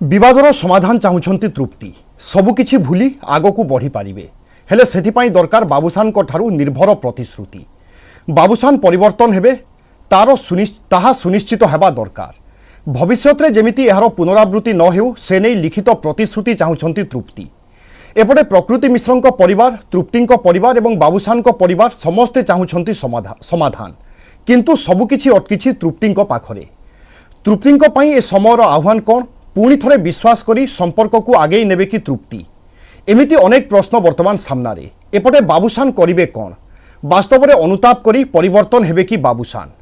विवादर समाधान चाहूँगी तृप्ति सबुकिछि भूली आगक बढ़ी पारे हेले सेथिपाई दरकार बाबूसान ठारू निर्भर प्रतिश्रुति बाबूसान परिवर्तन हेबे ताहा सुनिश्चित हेबा दरकार भविष्य में जमिति एहार पुनरावृत्ति न हेउ से नहीं लिखित प्रतिश्रुति चाहूँगी तृप्ति एपटे प्रकृति मिश्र परिवार तृप्ति परिवार एवं बाबूसान परिवार समस्ते चाहूँगी समाधान किंतु सबुकिछि अटकिछि तृप्ति पाखरे तृप्ति ए समयर आह्वान कौन पुणी थरे विश्वास करी संपर्क को आगे नेबे कि तृप्ति एमिति अनेक प्रश्न वर्तमान सामनारे एपटे बाबूसान करिवे कौन वास्तव में अनुताप करी परिवर्तन हेबे कि बाबूसान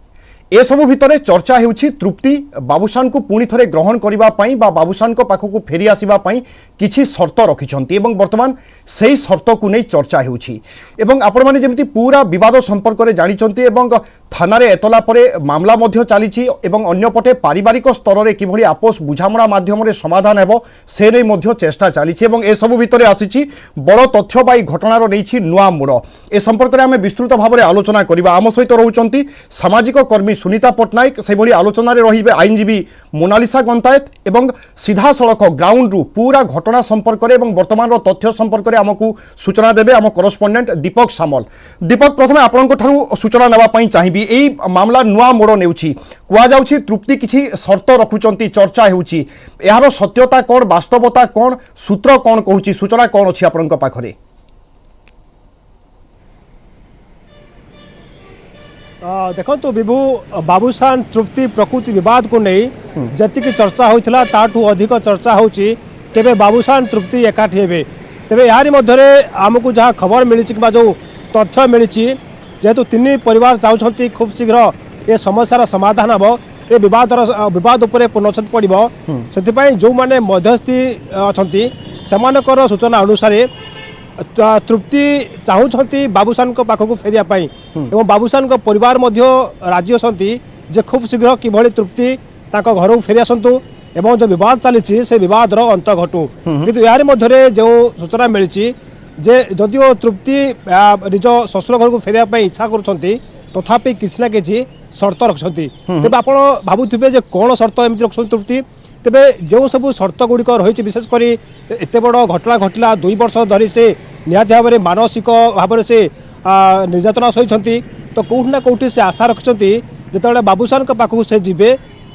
ए सबु भितरे चर्चा हेउछि तृप्ति बाबूसान को पुणी थरे ग्रहण करिबा पई बा बाबूसान को पाखकु फेरी आसीबा पई किछि शर्त रखिछंती एवं वर्तमान सेही शर्त को नै चर्चा हेउछि एवं आपण माने जेमिति पूरा विवाद संपर्क रे जानिछंती एवं थाना रे एतला परे मामला मध्य चालिछि एवं अन्यपटे पारिवारिक स्तर रे किभଳି आपस बुझामणा माध्यम रे समाधान हेबो से नै मध्य चेष्टा चालिछि एवं ए सबु भितरे आसीछि बड़ तथ्य बाई घटनार नैछि नुआ मोड़ ए संपर्क रे आमे विस्तृत भाव रे आलोचना करिबा आम सहित रहउचंती सामाजिक कर्मी सुनीता पट्टनायक से आलोचन रही आईनजीवी मोनालिसा गंतायत एवं सीधा सड़क ग्राउंड रु पूरा घटना संपर्क में वर्तमान तथ्य संपर्क में आमको सूचना देवे आम करस्पंडेंट दीपक सामल दीपक प्रथम आपंक सूचना नापी चाहिए यही मामला नुआ मोड़ नेउछि कुआଯାଉଛି तृप्ति किछि शर्त रखुचंती चर्चा हेउछि यार सत्यता कौन वास्तवता कौन सूत्र कौन कहूछि सूचना कौन अछि आपनक पाखरे देखो तो विभू बाबूसान तृप्ति प्रकृति विवाद को नहीं जतिक चर्चा होता ताठू अधिक चर्चा होची तेबे बाबूसान तृप्ति एकाठी हेबे तेबे यारी मध्यरे आमको जहाँ खबर मिली जो तथ्य मिली जेहेतु तीन परिवार चाहते खूब शीघ्र ये समस्यार समाधान हम ये विवाद उपरे पूर्णछेद पड़ो से जो मैंने मध्यस्थी अच्छा सूचना अनुसार तृप्ति चाहूँगी बाबूसान पाखक फेरिया एवं बाबूसान परिवार राजी अच्छा जे खूब शीघ्र किभली तृप्ति घर को फेरी आसतु एवं जो विवाद चली से विवादर अंत घटू किंतु यार मध्य जो सूचना मिली जे जदिओ तृप्ति निज शशुर घर को फेरिया इच्छा करुँच तथापि किसी ना कि शर्त रखते तेज आप भावुवे कौन शर्त एमती रखुच्च तृप्ति तेबे जो सब शर्त गुड़िक रही विशेषकर एत बड़ घटना घटला 2 वर्ष धरी से निहाती भाव में मानसिक भाव से निर्यातना सही तो कौटि ना कौटि से आशा रखिंट जो बाबूसान पाखक से जीवे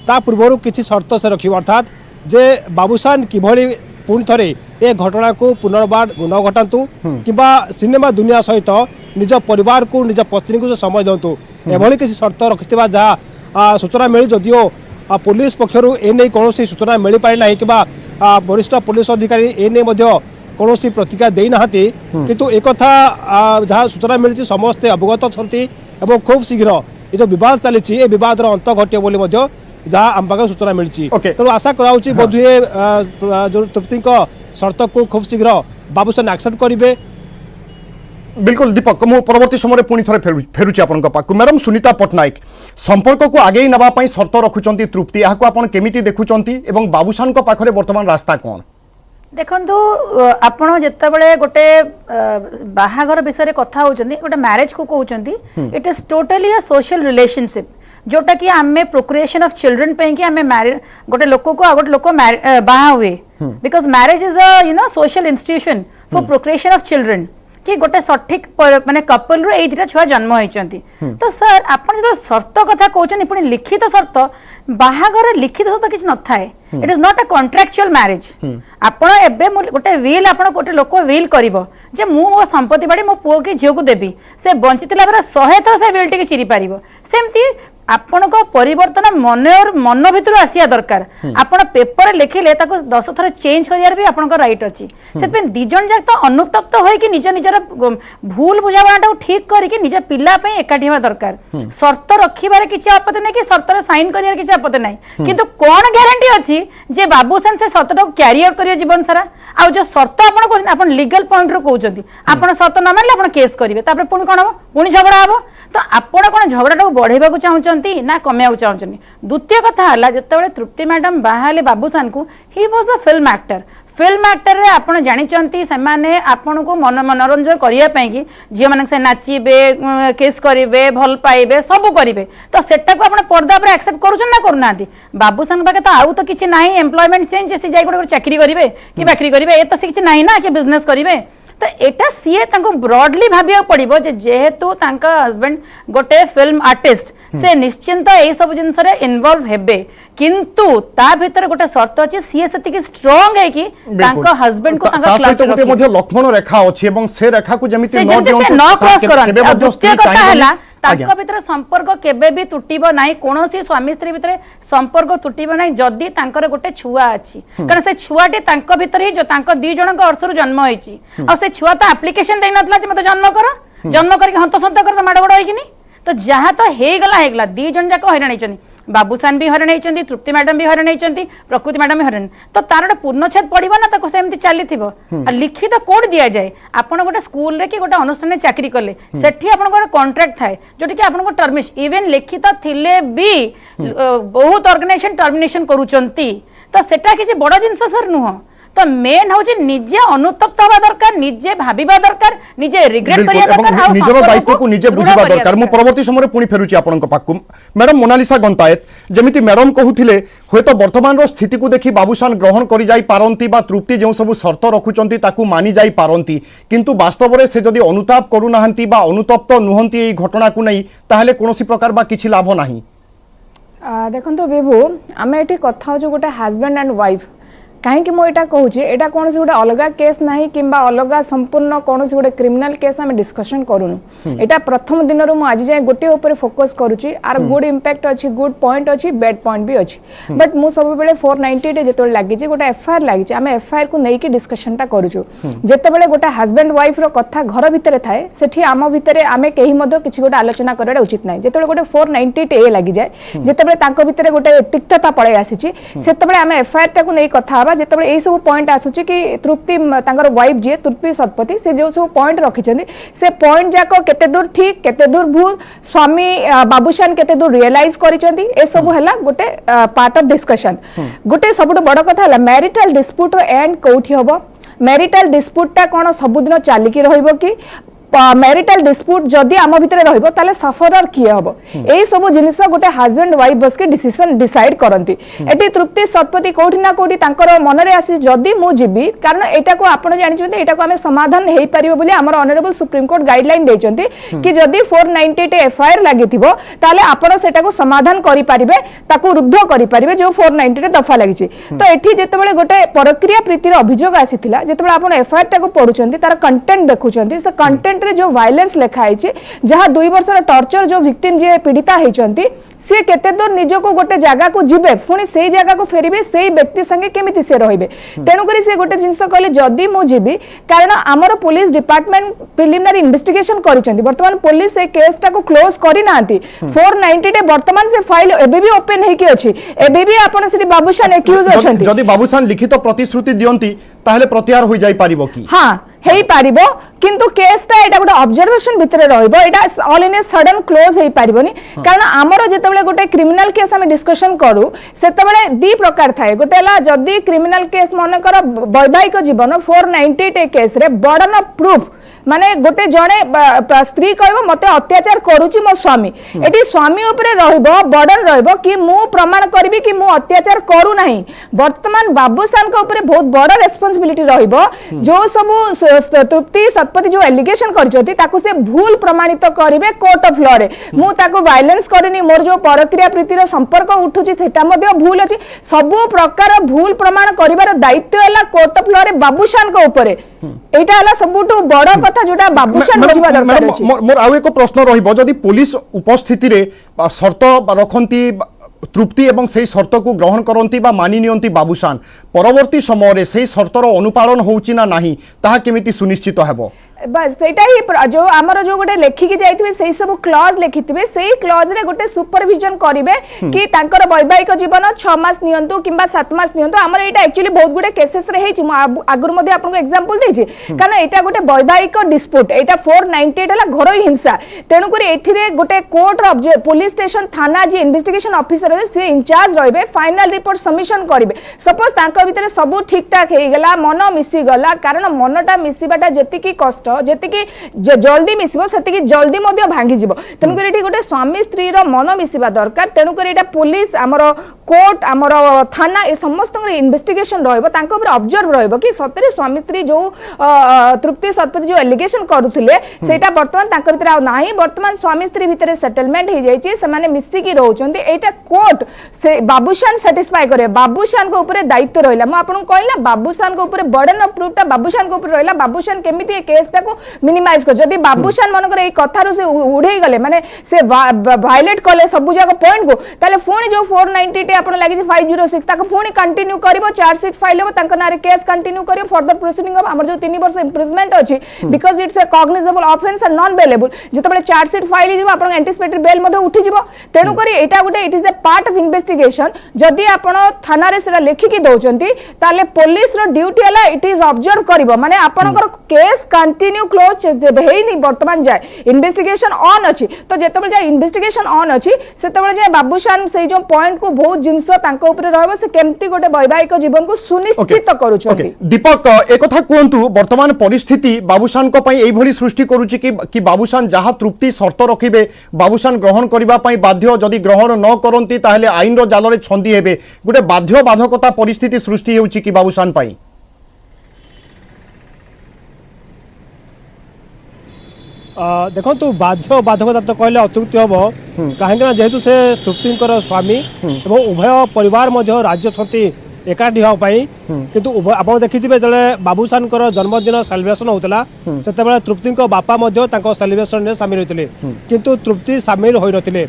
ता पूर्व किसी शर्त से रख अर्थात जे बाबूसान किभली पुणी थे ए घटना को पुनर्बार न घटातु कि सिनेमा दुनिया सहित निज परिवार को निज पत्नी को समय दिंतु एभली किसी शर्त रखिथिबा जहाँ सूचना मिली जदिओ पुलिस पक्षर एने कौन सूचना मिल पारि ना कि वरिष्ठ पुलिस अधिकारी एने कौन प्रतिक्रिया देना किंतु एक जहाँ सूचना मिली समस्ते अवगत अच्छा खूब शीघ्र ये जो विवाद चली विवादर अंत घटे जहाँ आम पाखे सूचना मिली तेणु आशा कराऊँगी बोधुए जो तृप्ति शर्त को खूब शीघ्र बाबूसान एक्सेप्ट करेंगे। बिल्कुल दीपक मु परवर्ती समय पुणी थे फेरुची आपन पाक मैडम सुनीता पट्टनायक संपर्क को आगे नवाई शर्त रखुंट तृप्ति यहाँ आपन केमिति देखुंट एवं बाबूसान पाखरे वर्तमान रास्ता कौन देखु आपड़ जिते गोटे बाहागर विषय कथा होती गोटे मैरिज को कहते it is totally a social relationship जोटा कि आमे प्रोक्रिएशन ऑफ चिल्ड्रन पे कि आमे गोटे लोक को आ गोटे लोक बाहा हुए because marriage is a social institution for procreation of children कि गोटे सठिक माने कपल रो 8 छुआ जन्म होइचंती तो सर आपण जो शर्त कथा कहउछन पुनी लिखित शर्त बाहागर लिखित शर्त किछ न थाए it is not a contractual marriage आपण एबे गोटे विल आपण गोटे लोक विल करिवो जे मु मो संपत्ति बाडी मो पुओ के झियो को देबी से बंचितला बेला 100 थर से विल टिके चिरी पारिवो सेमती आपण को परिवर्तन मन भितर आसिया दरकार आपण पेपर लिखिले ताको 10 थर चेंज करियार भी आपण को राइट अछि सेतपे दिजन जाक तो अनुतप्त होय कि निज निजर भूल बुझावणाटा ठीक करी कि निज पिल्ला पे एकाठी होवा दरकार शर्त रखिबारे किछि आपत्ति नै कि शर्त रे साइन करियार किछि आपत्ति नै किंतु कोन ग्यारंटी अछि जे बाबूसान से शर्तटा कैरियर करियो जीवन सारा आ जो शर्त आपण को आपण लीगल पॉइंट रो कहउछंती आपण शर्त न मानले आपण केस करिवे तापर पुणी कोन हो पुणी झगड़ा हबो तो आपण कोन झगड़ाटा बढ़ेबा को चाहउछंती ना कमेया चाहते द्वितीय कथा है जिते तृप्ति मैडम बाहर बाबूसान को he was a film film actor रे आपण जानिचंती से माने आपण को मनोरंजन करिया पई कि झियो मानक से नाचिबे किस करिवे भल पाइबे सब करिवे तो सेटा को आपण पर्दा पर एक्सेप्ट करूछन ना करूनांती बाबूसान पाके तो आउ तो किछि नाही एम्प्लॉयमेंट चेंज से जाई गोटे चाकरी करिवे कि बाकरी करिवे ए तो से किछि नाही ना कि बिजनेस करिवे तो एटा सीए तांको ब्रॉडली भाबिया पड़िबो जे जेहेतु तांका हस्बैंड गोटे फिल्म आर्टिस्ट से निश्चिंत ए सब जिंस रे इन्वॉल्व हेबे किंतु ता भीतर गोटे शर्त अछि सीए सेति कि स्ट्रांग है कि तांका हस्बैंड को तांका क्लास गोटे मध्ये लक्ष्मण रेखा अछि एवं से रेखा को जेमिति न क्रॉस करन द्वितीय कथा हला तांका भीतर संपर्क केबे भी तुटिबो नाही कोनोसी स्वामी स्त्री भीतर संपर्क तुटिबो नाही जदी तांकर गोटे छुआ अछि कारण से छुआटी तांका भीतर ही जो तांका दी जणक अर्शरु जन्म होईची आ से छुआ तो एप्लीकेशन देई नथला जे मते जन्म करके हंतसंत कर माड़ बड़ होईकिनी तो जहाँ तो हेगला दी जन जाक हईराण होती बाबूसान भी हईराण होती तृप्ति मैडम भी हईराण होती प्रकृति मैडम भी हईराण तो तार गोटे पूर्णछेद पड़ो ना सेमती चली लिखित कोड दि जाए आपड़ गोटे स्कूल रे कि गोटे अनुष्ठान चाकरी कले सेठी आपन गोटे कॉन्ट्रैक्ट थाए जोटी कि आपन को टर्मिनेशन इवन लिखित थिले भी बहुत ऑर्गेनाइजेशन टर्मिनेशन करूचंती तो सेटा किसी बड़ जिनस सर नुह तो मेन होची निजे अनुतप्त हवा दरकार निजे भाबिबा दरकार निजे रिग्रेट करिया दरकार आ निजर दायित्व को निजे बुझिबा दरकार मु परवर्ती समय पुणी फेरुची आपनक पाकु मैडम मोनालिसा गंतायत जेमिति मैडम कहूथिले होयतो वर्तमान रो स्थिति को देखि बाबूसान ग्रहण करि जाई पारंती बा तृप्ति जेउ सब शर्त रखुचंती ताकू मानि जाई पारंती किंतु वास्तव रे से जदी अनुताप करू नाहंती बा अनुतप्त नुहंती एई घटना को नै ताहले कोनोसी प्रकार बा किछि लाभ नाही देखंतो बेबू आमे एठी कथा जो गोटे हस्बैंड एंड वाइफ कहीं मुझे कहूँ यहाँ कौन गोटे अलग केस ना कि अलग संपूर्ण कौन गोटे क्रिमिनाल केस आम डिस्कसन करूँ यहाँ प्रथम दिन आज जाए गोटे फोकस करुच्ची आर गुड इम्पैक्ट अच्छी गुड पॉइंट अच्छी बैड पॉइंट भी अच्छी बट मु सब बेले 498 जो लगी गोटे एफआईआर लगी आम एफआईआर को लेकिन डिस्कसनटा करूँ जितेबाला गोटे हस्बैंड वाइफ कथा घर भितर थाए से आम भितर आम कहीं किसी गोटे आलोचना करा उचित ना जो गोटे 498 लगी जाए जितेबाला भितर गोटे तिक्तता पड़े आसी से आम एफआईआर टाक नहीं कथा जिते ये सब पॉइंट आसूची कि तृप्ति वाइफ जी तृप्ति शतपथी से जो सब पॉइंट रखिंट से पॉइंट जाक केते दूर ठीक केते दूर भूल स्वामी बाबूशान केते दूर रियलाइज करिसेंती ए सब हला गोटे पार्ट ऑफ डिस्कशन गोटे सबुठ बड़ कथा हला मैरिटल डिस्प्यूट रो एंड कोठी हबो मैरिटल डिस्प्यूट टा कोन सबुदिन चालिकी रहइबो कि मैरिटल डिस्प्यूट जदि आम भितर रहिबो ताले सफरर किए हबो एई सब जिनिस गोटे हस्बैंड वाइफ बस के डिसीजन डिसाइड करंती एटी तृप्ति शतपथी कोठी ना कोठी तांकर मन रे आसी जदि मु जिबी कारण एटा को आपण जानि छथि एटा को हमें समाधान हेई परिबो बोली हमर ऑनरेबल सुप्रीम कोर्ट गाइडलाइन देचंती कि जदि 498 एफआईआर लागिथिबो ताले आपण सेटा को समाधान करि परिबे ताको रुद्ध करि परिबे जो 498 दफा लागिछि तो एठी जेतेबेले गोटे प्रक्रिया प्रीतिर अभियोग आसीथिला जेतेबेले आपण एफआईआर टाको पढुचंती तार कंटेंट देखुचंती से कंटेंट रे जो वायलेंस लिखाई जहाँ 2 वर्षर टर्चर जो विक्टिम जी पीड़िता होती सी केते दूर निज को गोटे जगह को जीवे पुणी से जगह को फेरबे से व्यक्ति संगे केमिति से रहिबे तेणुक से गोटे जिनस कहले जदि मु जीवी कारण आमर पुलिस डिपार्टमेंट प्रिलिमिनरी इन्वेस्टिगेशन करिसेंती वर्तमान पुलिस से केस टा को क्लोज करि नांती 498 वर्तमान से फाइल एबे भी ओपन हेकी अछि एबे भी आपण श्री बाबूशान एक्यूज अछंती जदि बाबूशान लिखित प्रतिश्रुति दियंती ताहले प्रत्याहार होई जाई पारिबो की हां हेई पारिबो किंतु केसटा एटा गोटे ऑब्जर्वेशन भितर रहिबो एटा all in a sudden close हेई पारिबोनी कारण हमरो जेतेबेले गोटे क्रिमिनल केस हम डिस्कशन करू सेतेबेले दी प्रकार थाए गोटेला जदी क्रिमिनल केस मनकर वैवाहिक जीवन 498 केस रे बर्डन ऑफ प्रूफ माने गोटे जणे स्त्री कहबो मते अत्याचार करूची मो स्वामी एटी स्वामी ऊपर रहइबो बर्डन रहइबो कि मु प्रमाण करबी कि मु अत्याचार करू नाही वर्तमान बाबूशान के ऊपर बहुत बड़ रिस्पांसिबिलिटी रहइबो जो सब तृप्ति शतपथी जो एलिगेशन करछथि ताकू से भूल प्रमाणित करिवे कोर्ट ऑफ लॉ रे मु ताकू वायलेंस करनी मोर जो परक्रिया प्रीतिर संपर्क उठुची सेटा मध्ये भूल अछि सब प्रकार भूल प्रमाण करिवार दायित्व हला कोर्ट ऑफ लॉ रे बाबूशान के ऊपर एटा हला सबुटु बड़ कथा जोटा बाबूशान बुझिबा दरकार अछि मोर आउ एको प्रश्न रहिबो जदि पुलिस उपस्थिति रे शर्त रखंती तृप्ति एवं से शर्त को ग्रहण करती मानि नियंती बाबूशान परवर्ती समय रे से शर्तर अनुपालन होउची ना नाही ताहा केमिति सुनिश्चित हेबो बस सेटा ही जो आमर जो गोटे लेखिकी जाइथिबे सेही सब क्लॉज लेखिथिबे सेही क्लॉज रे गोटे सुपरविजन करिवे कि तांकर वैवाहिक जीवन 6 मास नियंतु किंबा 7 मास नियंतु आमर एटा एक्चुअली बहुत गुडे केसेस रे हेछि आगुर मध्ये आपन को एग्जांपल देछि कारण एटा गोटे वैवाहिक डिस्प्यूट एटा 498 हला घरोई हिंसा तेनु करी एठी रे गोटे कोर्ट रो पुलिस स्टेशन थाना जे इन्वेस्टिगेशन ऑफिसर से इंचार्ज रहिबे फाइनल रिपोर्ट सबमिशन करिवे सपोज तांकर भितरे सब ठीक ठाक हे गेला मन मिसी गला कारण मनटा मिसिबाटा जेति की कष्ट जेति की जल्दी मिसिबो सेति की जल्दी मध्ये भांगी जिवो तेनु करी एठी गोटे स्वामी स्त्री रो मन मिसिबा दरकार तेनु करी एटा पुलिस हमर कोर्ट हमर थाना ए समस्त इन्वेस्टिगेशन रहइबो तांको ऊपर ऑब्जर्व रहइबो कि सतरे स्वामी स्त्री जो तृप्ति शतपथी जो एलिगेशन करूथिले सेटा वर्तमान तांको भितर आ नाही वर्तमान स्वामी स्त्री भितर सेटलमेंट हे जाईची से माने मिसी की रहउचंती एटा कोर्ट से बाबूशान सैटिस्फाई करे बाबूशान को ऊपर दायित्व रहला म आपन कहला बाबूशान को ऊपर बर्डन ऑफ प्रूफ ता बाबूशान को ऊपर रहला बाबूशान केमिति ए केस ताको मिनिमाइज कर जदी बाबूशान मनकर ए कथारो से उड़ेई गले माने से वायलेट कले सब जगह पॉइंट को ताले फोन जो 490 टे आपन लागि 506 ताको फोन कंटिन्यू करबो चार्ज शीट फाइल होबो तांका नारे केस कंटिन्यू करियो फर्दर प्रोसीडिंग ऑफ हमर जो 3 वर्ष इम्प्रिजमेंट अछि because it's a cognizable offence and non bailable जतबे चार्ज शीट फाइल जिवो आपन एंटिसिपेटरी बेल मध्ये उठी जिवो तेनु करी एटा गोटे it is a part of investigation जदी आपन थाना रे सेरा लेखि की दोचंती ताले पुलिस रो ड्यूटी हला इट इज ऑब्जर्व करबो माने आपनकर केस कंटिन्यू क्लोज हेई नि वर्तमान जाय इन्वेस्टिगेशन ऑन अछि तो जतबे जाय इन्वेस्टिगेशन ऑन अछि सेतबे जाय बाबूशान से जो पॉइंट को बहुत जिंस तांको ऊपर रहबो से केमती गोटे वैवाहिक जीवन को सुनिश्चित करूछंती दीपक एक कथा कहंतु वर्तमान परिस्थिति बाबूशान को पई एई भली सृष्टि करूची कि बाबूशान जहा तृप्ति शर्त रखिबे बाबूशान ग्रहण करबा पई बाध्य जदि ग्रहण न करंती ताहले आईन रो जाल रे छंदी हेबे गोटे बाध्य बाधकता परिस्थिति सृष्टि हेउची कि बाबूशान पई देखो तो बाध्य बाधकता तो कहले अत्युक्ति हम कहीं जेहेतु से तृप्तिंकर स्वामी एवं उभय परिवार मध्य राज्य छंती एकाठी होपाई किंतु आपण देखिथिबे जले बाबूशान जन्मदिन सेलिब्रेशन होतला सेतेबेले तृप्ति बापा मध्य तांको सेलिब्रेशन रे शामिल होतले किंतु तृप्ति शामिल होई नथिले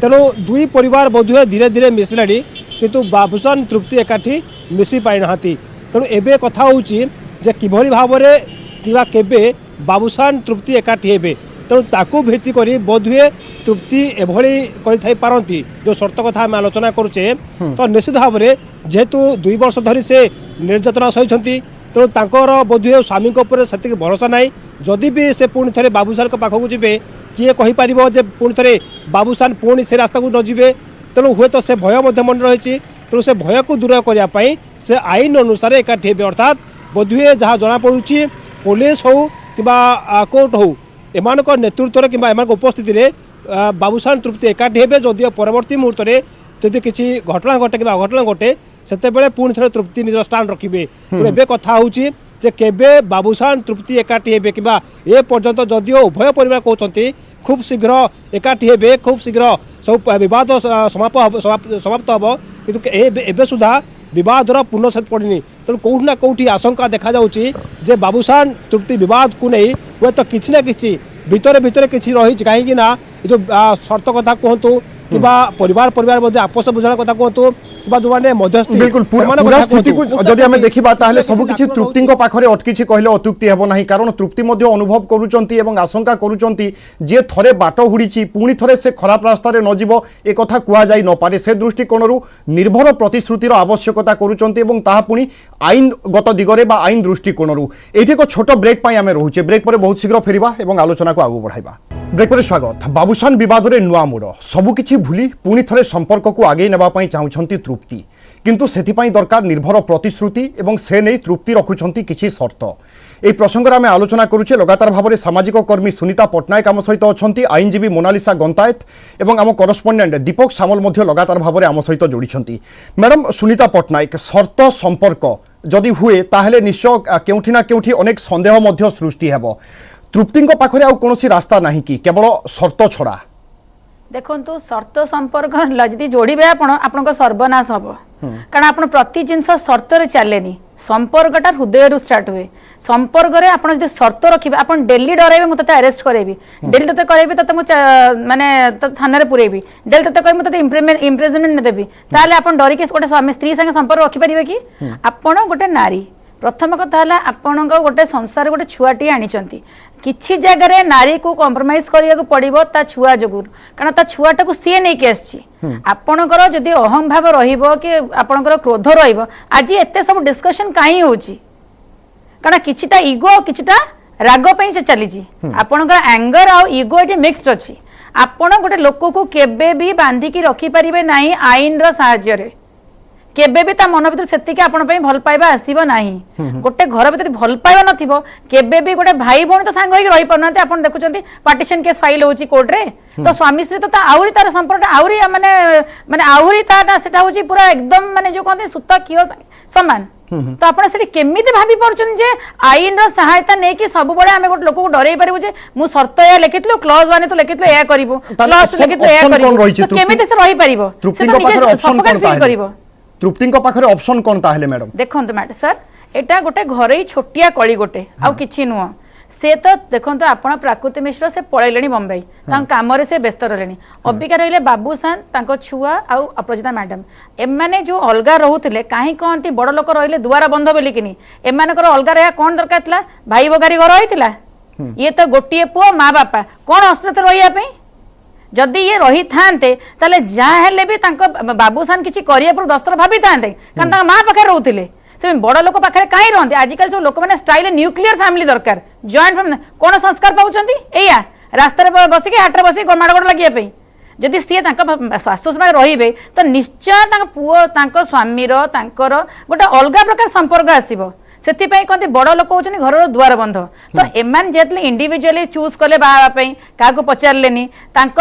तेणु दुई परिवार बोधुए धीरे धीरे मिसलाडी किंतु बाबूशान तृप्ति एकाठी मिसी पाई नहाती तेणु एबे कथा होउची जे किभली भाबरे किबा केबे बाबूशान तृप्ति एकाठी हेबे तेणु ताकू भित्ति करी बोधुए तृप्ति एभली करि पारती जो शर्त कथा आम आलोचना करुचे तो निश्चित भाव में जेहेतु 2 वर्ष धरी से निर्यातना सही तेणु तांकर बोधुए स्वामी से भरोसा ना जदि भी से पुणी थे बाबूशान पाखक जी किए कहीपर जे पुणी थे बाबूशान पुणी से रास्ता को न जीवे तेणु हुए तो से भय मन रही तेणु से भय को दूर करने से आईन अनुसार एकाठी हेबे अर्थात बोधुए जहाँ जनापड़ी पुलिस हो कि कोर्ट हो एमान नेतृत्व कि उपस्थित बाबूशान तृप्ति एकाठी हेबे जदिओ परवर्ती मुहूर्त में जदि किसी घटना घटे कि अघटना घटे सेतेबेले पुणी थे तृप्ति निज स्टाण्ड रखिबे एबे कथा होउची जे केबे बाबूशान तृप्ति एकाठी हेबे कि ए पर्यंत जदिओ उभय परिवार कहते खूब शीघ्र एकाठी हेबे खूब शीघ्र सब विवाद समाप्त हम किंतु एबे सुधा विवादर पूर्णछेद पड़नी तेणु कौटि ना कौटि आशंका देखा जाउची जे बाबूशान तृप्ति विवाद को नहीं हुए तो किसी ना किसी भितर भितर किसी रही कहीं जो शर्त कथा कहतु कि परिवार परिवार मध्य आपस बुझा कथा कहतु जो मैंने मध्यस्थी बिल्कुल पूरा स्थिति को जदि आमे देखिबा ताहले सब किछि तृप्तिंक पाखरे अटकिछि कहले अत्युक्ति हेबो नाही कारण तृप्ति मध्य अनुभव करूचंती एवं आशंका करूचंती जे थरे बाट हुड़ीछि पुणी थरे से खराब रास्ता रे न जीवो ए कथा कुआ जाई न पारे से दृष्टिकोणरू निर्भर प्रतिश्रुतिर आवश्यकता करूचंती एवं ताहा पुणी आईनगत दिगरे बा आईन दृष्टिकोणरू एठी को छोट ब्रेक पई आमे रहुचे ब्रेक परे बहुत शीघ्र फेरिबा एवं आलोचना को आगु बढ़ाइबा ब्रेक पर स्वागत बाबूशान विवाद रे नुआ मोड़ सबकिछि भूली पुणी थरे संपर्क को आगे नेबा पई चाहुछंती तृप्ति किंतु सेथिपाई दरकार निर्भर प्रतिश्रुति एवं से नहीं तृप्ति रखुछंती किछि शर्त ए प्रसंग आम आलोचना करुचे लगातार भाव में सामाजिक कर्मी सुनीता पट्टनायक आम सहित अच्छा आईनजीवी मोनालिसा गंतायत एवं आम करस्पंडेंट दीपक सामल मध्य लगातार भाव में आम सहित जोड़ी मैडम सुनीता पट्टनायक शर्त संपर्क जदि हुए ताहले निश्चय केउठी ना केउठी अनेक संदेह मध्य सृष्टि हेबो तृप्ति पाखरे आउ कोनोसी रास्ता नाही कि केवल शर्त छड़ा देखो शर्त संपर्क जदि जोड़े आपण सर्वनाश हम कारण आप प्रति जिनस शर्त चलेनी संपर्कटा हृदय स्टार्ट हुए संपर्क में आप शर्त रखिए आप डेली डरइबे मुझे अरेस्ट करेबी डेली ते करेबी ते माने थाना पुरेबी डेली ते कहबी मुझे इम्प्रेजमेंट देबी ताले आप डरिके गोटे स्वामी स्त्री संगे संपर्क रखिपारे कि आपण गोटे नारी प्रथम कथा है आपण गोटे संसार गोटे छुआटी आनी किछि जगह रे नारी को कॉम्प्रोमाइज करिया को पड़िबो ता छुआ जगुर कारण ता छुआटा को सी नहीं के आछि आपणकर जदि अहम भाव रहिबो कि आपणकर क्रोध रहिबो आज एते सब डिस्कशन काई होची कारण किछिटा ईगो किछिटा राग पई से चली छी आपणकर एंगर आ ईगो एटी मिक्स्ड अछि आपण गोटे लोक को केबे भी बांधी की रखी परिबे नाही आईन रो सहाय्य रे केबे भी ता मन भीतर सेतिके आपण पई भल पाइबा आसीबो नाही गोटे घर भीतर भल पाइबा नथिबो केबे भी गोटे भाई भौणी तो सांग होई रही परनाते आपण देखुचंती पार्टीशन केस फाइल होची कोर्ट रे तो स्वामी स्त्री तो आउरी तार संपर्क आउरी माने माने आउरी ता सेटा होची पूरा एकदम माने जो कहते सुता कियो समान तो आपण सेठी केमिति भाबी परचन जे आईन रो सहायता नै कि सब बडे हमें गोटे लोक को डरै परिबो जे मु शर्त या लिखितलो क्लॉज 1 तो लिखितलो या करिवो क्लॉज 2 लिखितलो या करिवो तो केमिति से रही परिबो तृप्ति को पाखर ऑप्शन कोन ताहे तृप्ति को पाखर ऑप्शन कोन ताहे मैडम देखंतु मैडम सर एटा गोटे घरे छोटिया कळी गोटे आ किछि नुह से तो देखो आपण प्राकृति मिश्र से पळैलेनी बम्बई तांक काम रे से व्यस्त रहलेनी अबिका रहिले बाबूसान तांको छुआ आ अपराजिता मैडम एमाने जो अलगा रहउथिले काहे कहंती बड़ लोक रहिले दुआरा बंध बोली किनी एमानकर अलगा रहा कोन दरकार थला भाई बगारी घर होइतिला ये तो गोटिए पुओ माँ बापा कोन अस्मिता रहिया पे जदि ये रही थांते ताले जा हेले भी तांको बाबूसान किछि करिया पर दस्तर भाबी थांते कारण तांको माँ पाखे रहउथिले से बड़ लोक पाखे कहीं रहते आजिकल सब लोक मैंने स्टाइल न्यूक्लियर फैमिली दरकार जॉइंट फैमिली कौन संस्कार पाउछंती एया रास्ता बसिक हाट बस माड़गोड़ लगे जदि सी शाशुश रे तो निश्चय पुओ स्वामी गोटे अलग प्रकार संपर्क आसो से कहते बड़ लोक होती घर दुआर बंध तो एमान जेतले इंडिविजुअली चूज कले बाहापी क्या पचारे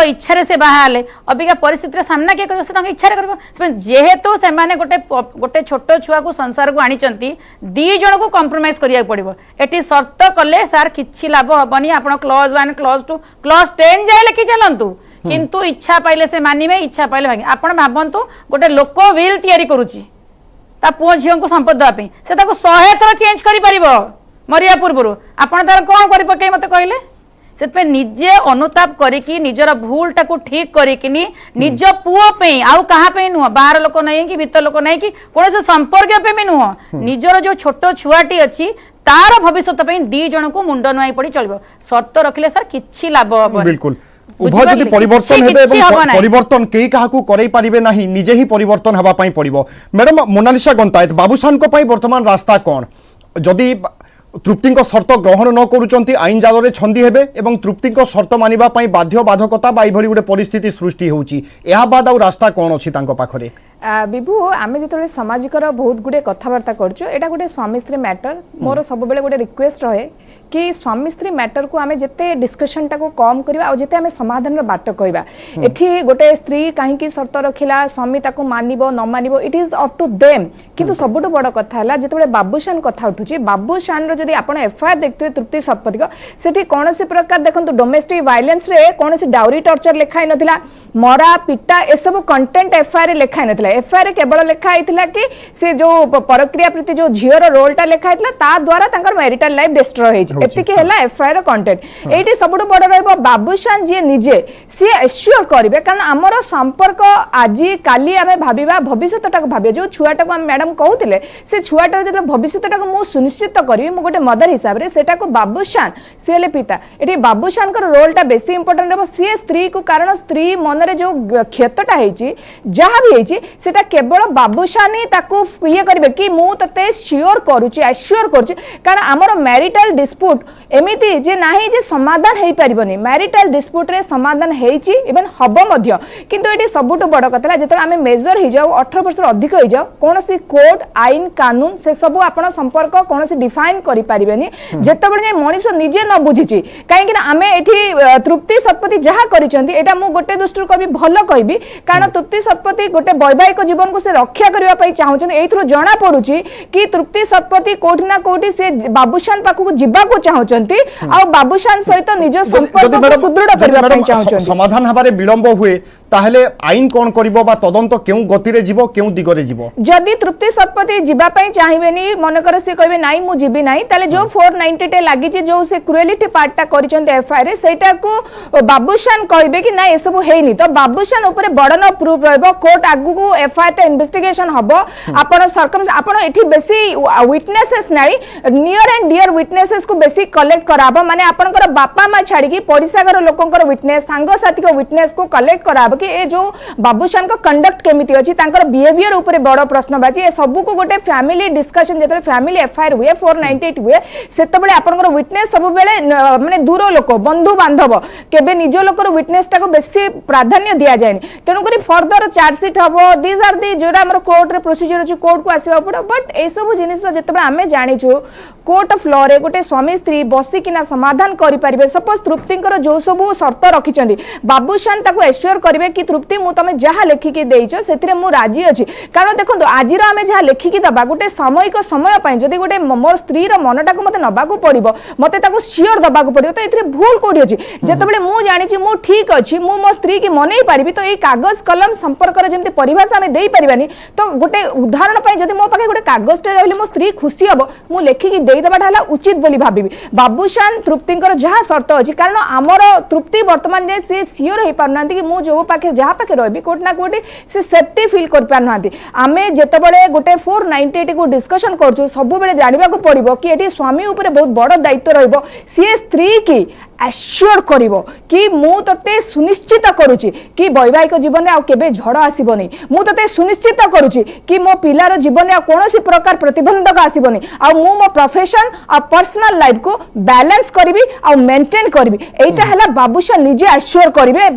इच्छा से बाहर अबिका परिस्थिति सामना किए कर इच्छा कर जेहेतु से गोटे गोटे छोट छुआ को संसार को आनी दी जन को कॉम्प्रोमाइज करिया पड़ो एटी शर्त कले सार किछि लाभ हबनी आपण क्लॉज 1 क्लॉज 2 क्लॉज 10 जाए लिखि चलंतु किंतु इच्छा पाइले से मानिबे इच्छा पाइले भागी आपण भाबंतु गोटे लोक विल तयारी करूची ता पुओ झियो को संपद देबे से ताको 100 थर चेंज करि परिबो मरिया पूर्वरु आपण तार कोन करि पके मते कहले से पे निजे अनुताप करिकि निजर भूलटा को ठीक करिकिनी निज पुओ पे आउ कहा पे नुह बाहर लोक नै कि भीतर लोक नै कि कोन संपर्क पे भी नुह निजर जो छोटो छुआटी अछि तार भविष्यत पे दी जन को मुंड नुआई पड़ी चलबो शर्त रखले सर किछि लाभ हबो बिल्कुल उभय जदि परिवर्तन हेबे एवं परिवर्तन केई काहाकू करै पारिबे नाही निजे ही परिवर्तन हबा पई पड़िबो मैडम मोनालिसा गंतायत बाबूसान को पई वर्तमान रास्ता कोन जदि तृप्ति शर्त ग्रहण न करूचंती आईन जाल रे छंदी हेबे एवं तृप्ति शर्त मानिबा पई बाध्य बाधकता बा इभली गुटे परिस्थिति सृष्टि होउची एहा बाद आ रास्ता कोन अछि तांको पाखरे विभु आमे जितले सामाजिक बहुत गुडे कथावार्ता करछु एटा गुटे स्वामी स्त्री मैटर मोर सब बेले गुटे रिक्वेस्ट रहे कि स्वामी स्त्री मैटर को आमे जते डिस्कशन टा को कम करबा और जते आमे समाधान रो बाट कहबा एठी गोटे स्त्री काहे की शर्त रखिला स्वामी ताको मानिबो न मानिबो it is up to them किंतु सबुटो बड़ कथा हला जते बाबूशान कथा उठुची बाबूशान रो जदि आपण एफआईआर देखते तृप्ति शतपथी को सेठी कोनोसी प्रकार देखंतु डोमेस्टिक वायलेंस रे कोनोसी डाउरी टॉर्चर लिखाई नथिला मरा पिटा ए सब कंटेंट एफआईआर रे लिखाई नथिला एफआईआर केवल लिखाई थिला कि से जो परक्रिया प्रति जो झियर रोलटा लिखाई थिला ता द्वारा तांकर मैरिटल लाइफ डिस्ट्रॉय हेछि एतिके हला एफआईआर कंटेंट एठी सबुटो बड़ रहबो बाबूशान जे निजे से एश्योर करिवे कारण हमरो संपर्क आजि काली आमे भाबिबा भविष्यतटा को भाबे जो छुआटा को हम मैडम कहउतिले से छुआटा जे भविष्यतटा को मु सुनिश्चित करिवे मु गोटे मदर हिसाब रे सेटा को बाबूशान सेले पिता एठी बाबूशान कर रोलटा बेसी इंपोर्टेंट रहबो से स्त्री को कारण स्त्री मन रे जो क्षतटा हेछि जहा भी हेछि सेटा केवल बाबूशान ही ताको ये करिवे कि मु तते श्योर करूची एश्योर करूची कारण हमरो मैरिटल डिस्प्यूट एमिति जे नाही जे समाधान हेई परिबनी मैरिटल डिस्प्यूट रे समाधान हेछि इवन हबो मध्य किंतु एठी सबुटो बड़ कथला जेतरा हमें मेजर हे जाऊ 18 वर्ष अधिक हे जाऊ कोनोसी कोड आईन कानून से सब आपण संपर्क कोनोसी डिफाइन करि परिबेनी जेतबेले जे मनिष निजे न बुझिछि काहे कि आमे एठी तृप्ति शतपथी जहा करिसंती एटा मु गोटे दृष्टि कभी भलो कहबी कारण तृप्ति शतपथी गोटे वैवाहिक जीवन को से रक्षा करबा पई चाहुछन एथरो जणा पडुछि कि तृप्ति शतपथी कोठी ना कोठी से बाबूशान पाखु जिबा को चाहुछंती आ बाबूशान सहित निज संपर्क को सुदृढ़ करबा पई चाहुछंती समाधान हबारे विलंब हुए ताहले आईन कोन करिवो बा तदंत केउ गति रे जीवो केउ दिग रे जीवो जदि तृप्ति शतपथी जिबा पई चाहिबेनी मन कर से कहबे नाही मु जिबी नाही ताले जो 490 टे लागि जे जो से क्रुएलिटी पार्टटा करिसंती एफआईआर रे सेटा को बाबूशान कहबे कि ना ए सब हेइनी तो बाबूशान ऊपर बडन प्रूफ रहबो कोर्ट आगु को एफआईआर इन्वेस्टिगेशन हबो आपण सरकम आपण एठी बेसी विटनेसेस नाही नियर एंड डियर विटनेसेस को बेसी कलेक्ट कराबो माने आपनकर बापा मा छाड़ी की पड़िसा घर लोकंकर विटनेस सांग साथी को विटनेस को कलेक्ट कराबो कि ए जो बाबूशान को कंडक्ट केमिति अछि तांकर बिहेवियर ऊपर बड़ प्रश्न बाजी ए सब को गोटे फैमिली डिस्कशन जेतले फैमिली एफआईआर हुए 498 हुए सेते बेले आपनकर विटनेस सब बेले माने दूर लोक बंधु बांधव केबे निज लोकर विटनेस टा को बेसी प्राधान्य दिया जायनि तेनु करी फर्दर चार्जशीट हबो दिस आर दी जोरा हमर कोर्ट रे प्रोसीजर अछि कोर्ट को आसीबा पड़ो बट ए सब जिनिस जेतबे आमे जानि छु कोर्ट ऑफ लॉ रे गोटे स्वामी स्त्री बसी किना समाधान करि परिबे सपोज तृप्तिंकर जो सब शर्त रखिचंदी बाबूशान ताको एश्योर करिवे कि तृप्ति मु तमे जहा लेखि के देइछो सेतिरे मु राजी अछि कारण देखंतु आजिर आमे जहा लेखि के दबा गोटे सामयिक समय पय जदी गोटे मोर स्त्री रो मनटा को मते नबा को पड़िबो मते ताको श्योर दबा को पड़िबो तो एथिरे भूल कोडी अछि जेतबेले मु जानि छि मु ठीक अछि मु मो स्त्री की मनै पारिबी तो ए कागज कलम संपर्क रे जेमते परिभाषा आमे देई परिबानी तो गोटे उदाहरण पय जदी मो पाके गोटे कागज टे रहले मो स्त्री खुशी हबो मु लेखि के देई दबाटा हला उचित बोली भाबिबी बाबूशान तृप्तिंकर जहा शर्त अछि कारण हमर तृप्ति वर्तमान जे से सियोर हे पारनांती कि मु जो पाके जहा पाके रहबी कोट ना कोटी से सेफ्टी फील कर पारनांती आमे जेतबेले गोटे 498 को डिस्कशन करछु सब बेले जानिबा को पड़िबो कि एठी स्वामी ऊपर बहुत बड़ दायित्व रहइबो से स्त्री की एश्योर करिवो कि मु तते सुनिश्चित करूची कि वैवाहिक जीवन में आ केबे झड़ आसीबोनी मु तते सुनिश्चित करूची कि मो पिलार जीवन में कोनोसी प्रकार प्रतिबंधक आसीबोनी आ मु मो प्रोफेशन आ पर्सनल लाइफ को बैलेंस करबी आ मेंटेन करबी एटा हला बाबूशान निजे एश्योर करिवे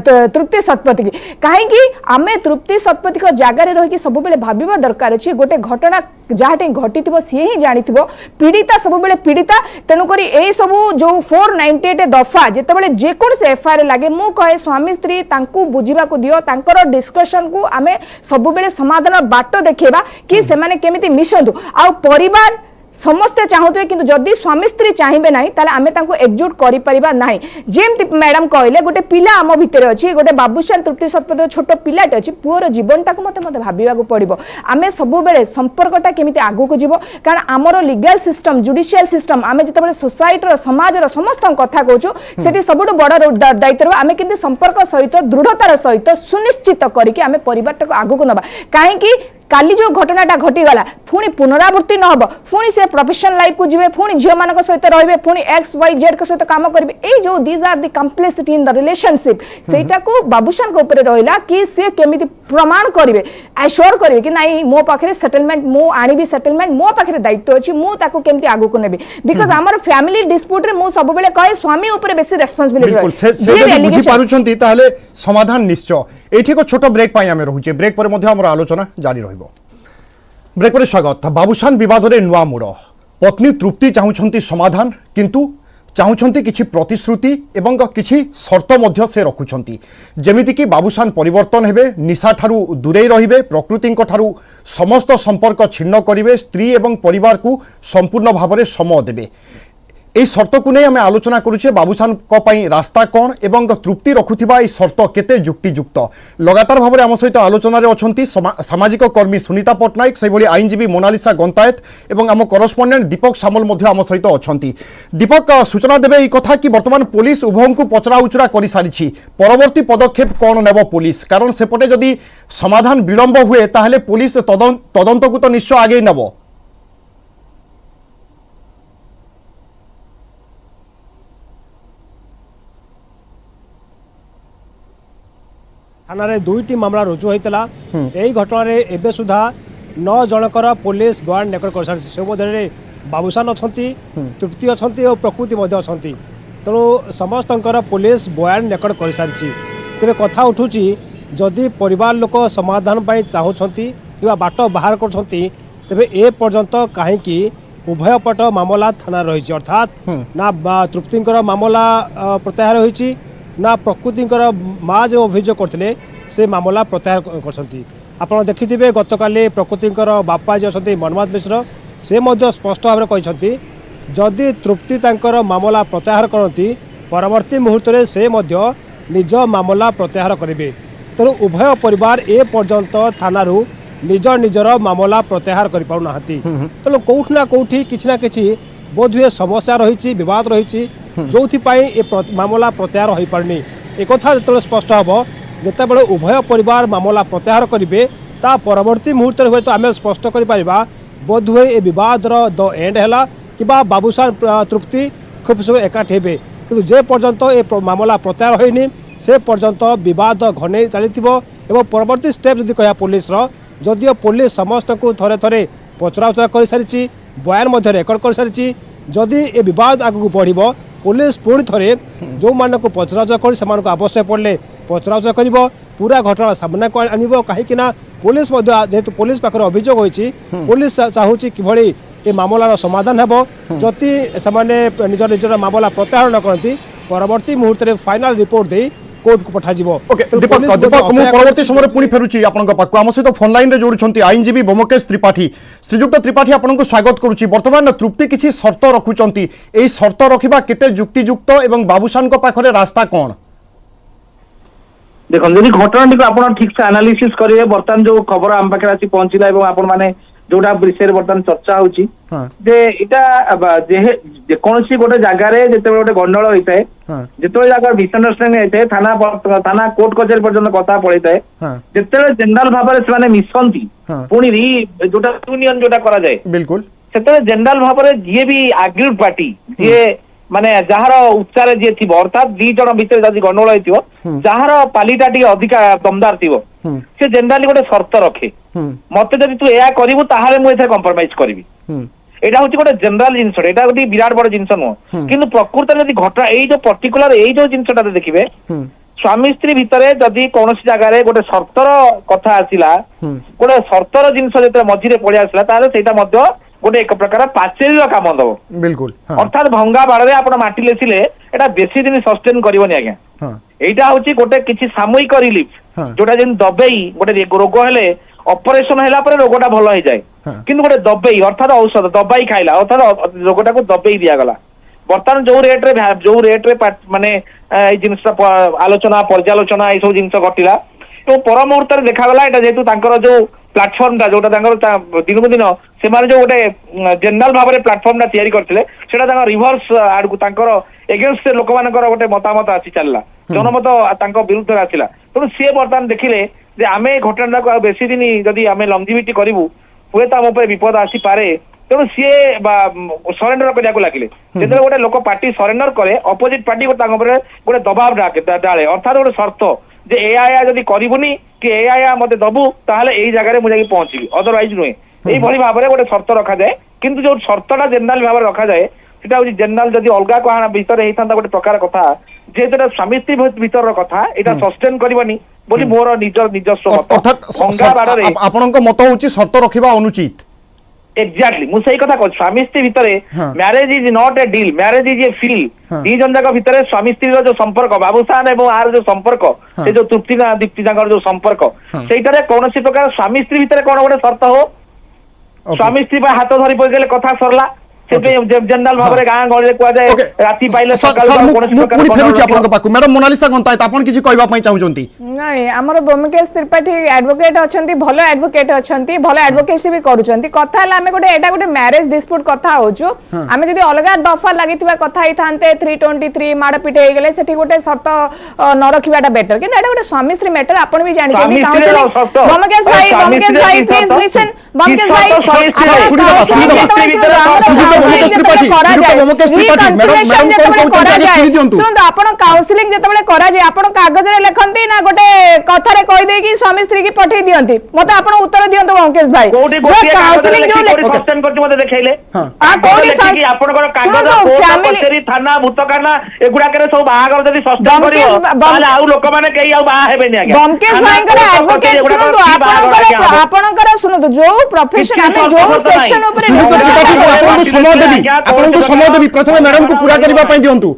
तृप्ति शतपथी की काहे कि आमे तृप्ति शतपथी को जागा रे रही कि सब बेले भाबिबा दरकार अछि गोटे घटना जहाटे घटिथिबो से ही जानिथिबो पीड़िता सब बेले पीड़िता तेनु करी ए सब जो 498 दफा जेतेबेले जे कोन से एफआईआर लागे मु कहे स्वामी स्त्री तांकू बुझिबा को दियो तांकर डिस्कशन को आमे सब बेले समाधान बाटो देखेबा कि से माने केमिति मिसंदु आ परिवार समस्ते चाहते किंतु जदि स्वामी स्त्री चाहिए ना ताले आमे तांको एकजुट करि परिबा नाही जेमति मैडम कहले गोटे पिला आम भितर अछि गोटे बाबूशान तृप्ति शतपथी छोट पिलाटे अछि पुअर जीवनटा को मते भाबिबा को पड़िबो आमे सब बेले संपर्कटा केमिति आगु को जीवो कारण हमरो लीगल सिस्टम जुडिशियल सिस्टम आमे जतबेले सोसाइटी रो समाज रो समस्त कथा कहूछु सेठी सबटु बड़ दायित्व आमे किंतु संपर्क सहित दृढ़तार सहित सुनिश्चित करिकि आमे परिवारटा को आगु को नबा काहे कि काली जो घटनाटा घटीगला पुणी पुनरावृत्ति न हो पुणी से प्रोफेशनल लाइफ को जीवे पुणी झील मान सहित रहिबे पुणी एक्स वाई जेड के सहित काम करिवे ए जो these are the complexity in the relationship सेटा को बाबूशान को ऊपर रहिला कि से केमिति प्रमाण करिवे एश्योर करिवे कि नाही मो पाखरे सेटलमेंट मो आनिबी सेटलमेंट मो पाखरे दायित्व अछि मो ताको केमिति आगु को नेबी बिकॉज़ हमर फैमिली डिस्प्यूट रे मो सब बेले कहे स्वामी ऊपर बेसी रिस्पांसिबिलिटी बिल्कुल से जदी बुझी पारुछंती ताले समाधान निश्चय एठी को छोटो ब्रेक पाई आमे रहुचे ब्रेक पर मध्ये हमर आलोचना जारी रहिबो ब्रेक पर स्वागत बाबूशान विवाद रे नुआ मोड़ पत्नी तृप्ति चाहूछंती समाधान किंतु चाहूछंती किछि प्रतिश्रुति एवं किछि शर्त मध्य से रखुछंती जेमिति कि बाबूशान परिवर्तन हेबे निशा ठारू दूरे रहिबे प्रकृति ठारू समस्त संपर्क छिन्न करिवे स्त्री एवं परिवार को संपूर्ण भाव में समय देबे এই শর্তকু নেই আমি আলোচনা করুছে বাবুসানক পাই রাস্তা কোণ এবং তৃপ্তি রখুথিবা এই শর্ত কেতে যুক্তিযুক্ত লগাতার ভাবে আম সহিত আলোচনার অছন্তি সামাজিক কর্মী সুনিতা পট্টনায়ক সেইভাবে আইনজীবী মোনালিসা গন্তায়েত এবং আম করস্পন্ডেন্ট দীপক সামল মধ্য আম সহিত অছন্তি দীপক সূচনা দেবে এই কথা কি বর্তমান পুলিশ উভয়ঙ্কু পচরা উচরা করে সারিছি পরবর্তী পদক্ষেপ কোণ নেব পুলিশ কারণ সেপটে যদি সমাধান বিলম্ব হুয়ে তাহলে পুলিশ তদন্তকু তো নিশ্চয় আগেই নেব थाना दुईटी मामला रुजु होता यही घटन एवं सुधा 9 जनकर पुलिस बयान रेकर्ड कर सारी से मध्य बाबूशान अच्छा तृप्ति अच्छा और प्रकृति अच्छा तेणु समस्त पुलिस बयान रेकर्ड कर सारी तेरे कथा उठू जदि परिवार लोक समाधान चाहूँगी कि बाट बाहर करे ए पर्यंत कहीं उभय पट मामला थाना रही अर्थात ना तृप्तिंकर मामला प्रत्याहार होती ना प्रकृतिंकर माँ जो अभियोग करते से मामला प्रत्याहार कर देखिथे गतकाली प्रकृतिंकर बापा जी अच्छा मनमोहन मिश्र से स्पष्ट भाव कहते जदि तृप्ति तांकर मामला प्रत्याहार करती परवर्ती मुहूर्त में से निज मामला प्रत्याहार करेंगे तेणु उभय परिवार ए पर्यंत थाना निज निजर मामला प्रत्याहार कर पाना तेणु कौटना कौटी किसी ना कि बोध हुए समस्या रही बद रही जो मामला प्रत्याहार हो पारनी एक जो स्पष्ट हम जिते बड़े उभय परिवार मामला प्रत्याहार करेंगे ता परवर्ती मुहूर्त हुए तो आम स्पष्ट कर बोध हुए ए बदर द एंड है कि बाबूसान तृप्ति खूब सब एकाठी हे कि जे पर्यंत ए मामला प्रत्याहार होनी से पर्यंत बद घने चली परवर्ती स्टेप जदि कह पुलिस जदिओ पुलिस समस्त को थरे थरे पचराउचरा कर सारी बयान रेकर्ड कर सारी जदि ए बद आगू बढ़ पुलिस पुणी थे जो मान को पचराउचरा कर से आवश्यक पड़े पचराउचरा कर पूरा घटना सामना को आनब कहीं पुलिस जेहेतु पुलिस पाखे अभियोग होती पुलिस चाहूँगी कि ए मामलार समाधान हेब जदि से निज निजर मामला प्रत्याहार न करती परवर्ती मुहूर्त में फाइनाल रिपोर्ट दे कोर्ट को पठाଯିव। ओके दीपक दीपक मु परवर्ती समय पुणी फेरुची आपनक पाखु आम सहित फोन लाइन रे जोड़ुछंती आईनजीवी बोमकेश त्रिपाठी। श्रीयुक्त त्रिपाठी आपनक स्वागत करूची। वर्तमान तृप्ति किछि शर्त रखुचंती एई शर्त रखिबा केते युक्तियुक्त एवं बाबूसान को पाखरे रास्ता कोन? देखो जदि घटना को आप ठीक से एनालिसिस करेंगे बर्तमान जो खबर आम पाखे आसी पहुंचला एवं आपण माने जोटा विषय बर्तमान चर्चा होची जे इटा जेकोसी गोटे जगार जिते गोटे गंडल होता है जिते जगह मिसअंडरस्टैंडिंग होता है थाना कोर्ट कचेरी पर्यंत कथा पड़े जिते जनरल भाव से मिसंती पुणी जोटा यूनियन जोटा करा जाए बिल्कुल से जनरल भाव जी भी आग्रीड पार्टी जी माने जार उच्चार जी थी अर्थात दी जन भितर जब गंडगोल हो जार पालीटा टी अधिका दमदार थी से जनरली गोटे शर्त रखे मत जब तू या करू ताहले मुझे कम्प्रोमाइज करी एटा हूँ गोटे जनरल जिनस एटा गोटे विराट बड़ जिनस नुह कि प्रकृत जब घटना यही जो पर्टिकुलर यही जो जिनसटा देखिए स्वामी स्त्री भितर जदि कौन जगार गोटे शर्तर कथा आसला गोटे शर्तर जिनस जो मझे पड़े आसला गोटे एक प्रकार पाचेरी काम दब बिल्कुल अर्थात भंगा बाड़े आप माटी लेसिले एटा बेसी दिन सस्टेन करबनी आज्ञा एटा हूँ गोटे किसी सामयिक रिलीफ जोटा जेन दबेई गोटे रोग हेले ऑपरेशन हैला पर रोगटा भल हो जाए किंतु गोटे दबेई अर्थात औषध दबाई खाइला अर्थात रोगटा को दबेई दिया गला बर्तमान जो रेट रे माने जिनस आलोचना पर्यालोचना ये सब जिनस घटिला तो पर मुहूर्त देखागला एटा जेतु तांकर जो प्लाटफर्म टा जोटा दिन को दिन से जो गोटे जनरल भाव में प्लाटफर्म टा तैयारी करते रिभर्स आड़ को एगेन्स्ट लोक मान गोटे मतामत आसी चलला जनमत विरुद्ध आसला तेणु सी बर्तमान देखिले जे आम घटना को बेसी दिन जदि आम लंजिविटी करूँ हुए तो आम विपद आसीपे तेणु सी सरेंडर करने लगे जो गोटे लोक पार्टी सरेंडर करे अपोजिट पार्टी गोटे दबाव डाले अर्थात गोटे शर्त जे एया जदि करबुनी कि एया मते दबु ताहले एई जगह मु जाई पहुंचीबी अदरवाइज नुहे एई भली भाव में गोटे शर्त रखा जाए किंतु जो शर्तटा जनरल भाव में रखा जाए सेटा होची जनरल जदि अलगा कहाना भीतर हेइथांता गोटे प्रकार कथा जेटा स्वामी स्त्री भीतर कथा एटा सस्टेन करबनी बोली मोर निजस्व मत अर्थात आपनक मत होची शर्त रखिबा अनुचित एक्जाक्टली मुझे सही कथा कहूँ स्वामी स्त्री भितर marriage is not a deal marriage is a feel दी जन जाक भितर स्वामी स्त्री जो संपर्क बाबूसान एवं आर जो संपर्क से जो तृप्ति दीप्ति जो संपर्क सेटारे कौन प्रकार स्वामी स्त्री भितर कौन गोटे शर्त हो स्वामी स्त्री हाथ धरी पड़े कथा सरला जनरल भाव में गाँ गहली कहुए राति पाइले मैडम मोनालिसा गंतायत आपन किछि कहबा पई चाहउचंती नहीं हमर बोमकेश त्रिपाठी एडवोकेट अछंती भलो एडवोकेट अछंती भलो एडवोकेसी भी करूचंती कथा हला हमें गोटे एटा गोटे मैरिज डिस्प्यूट कथा होचु हमें जदी अलगा दफा लागितबा कथा ही थानते 323 मारपीट हे गेले सेठी गोटे शर्त न रखिबाटा बेटर किंतु एटा गोटे स्वामी स्त्री मैटर आपण भी जानि छथि काउंसिलिंग बोमकेश भाई प्लीज लिसन बोमकेश भाई काउंसिलिंग जो कागज लिखती ना गोटे कथार कहीदे स्वामी स्त्री की पठे दिखती मत आप उत्तर दिंतु अंकेश भाई थाना भूतकाना एगुड़ाक सब बाहर लोक शुणु जो प्रोफेशन जो सेक्शन समय देवी प्रथम मैडम को पूरा करने दिंतु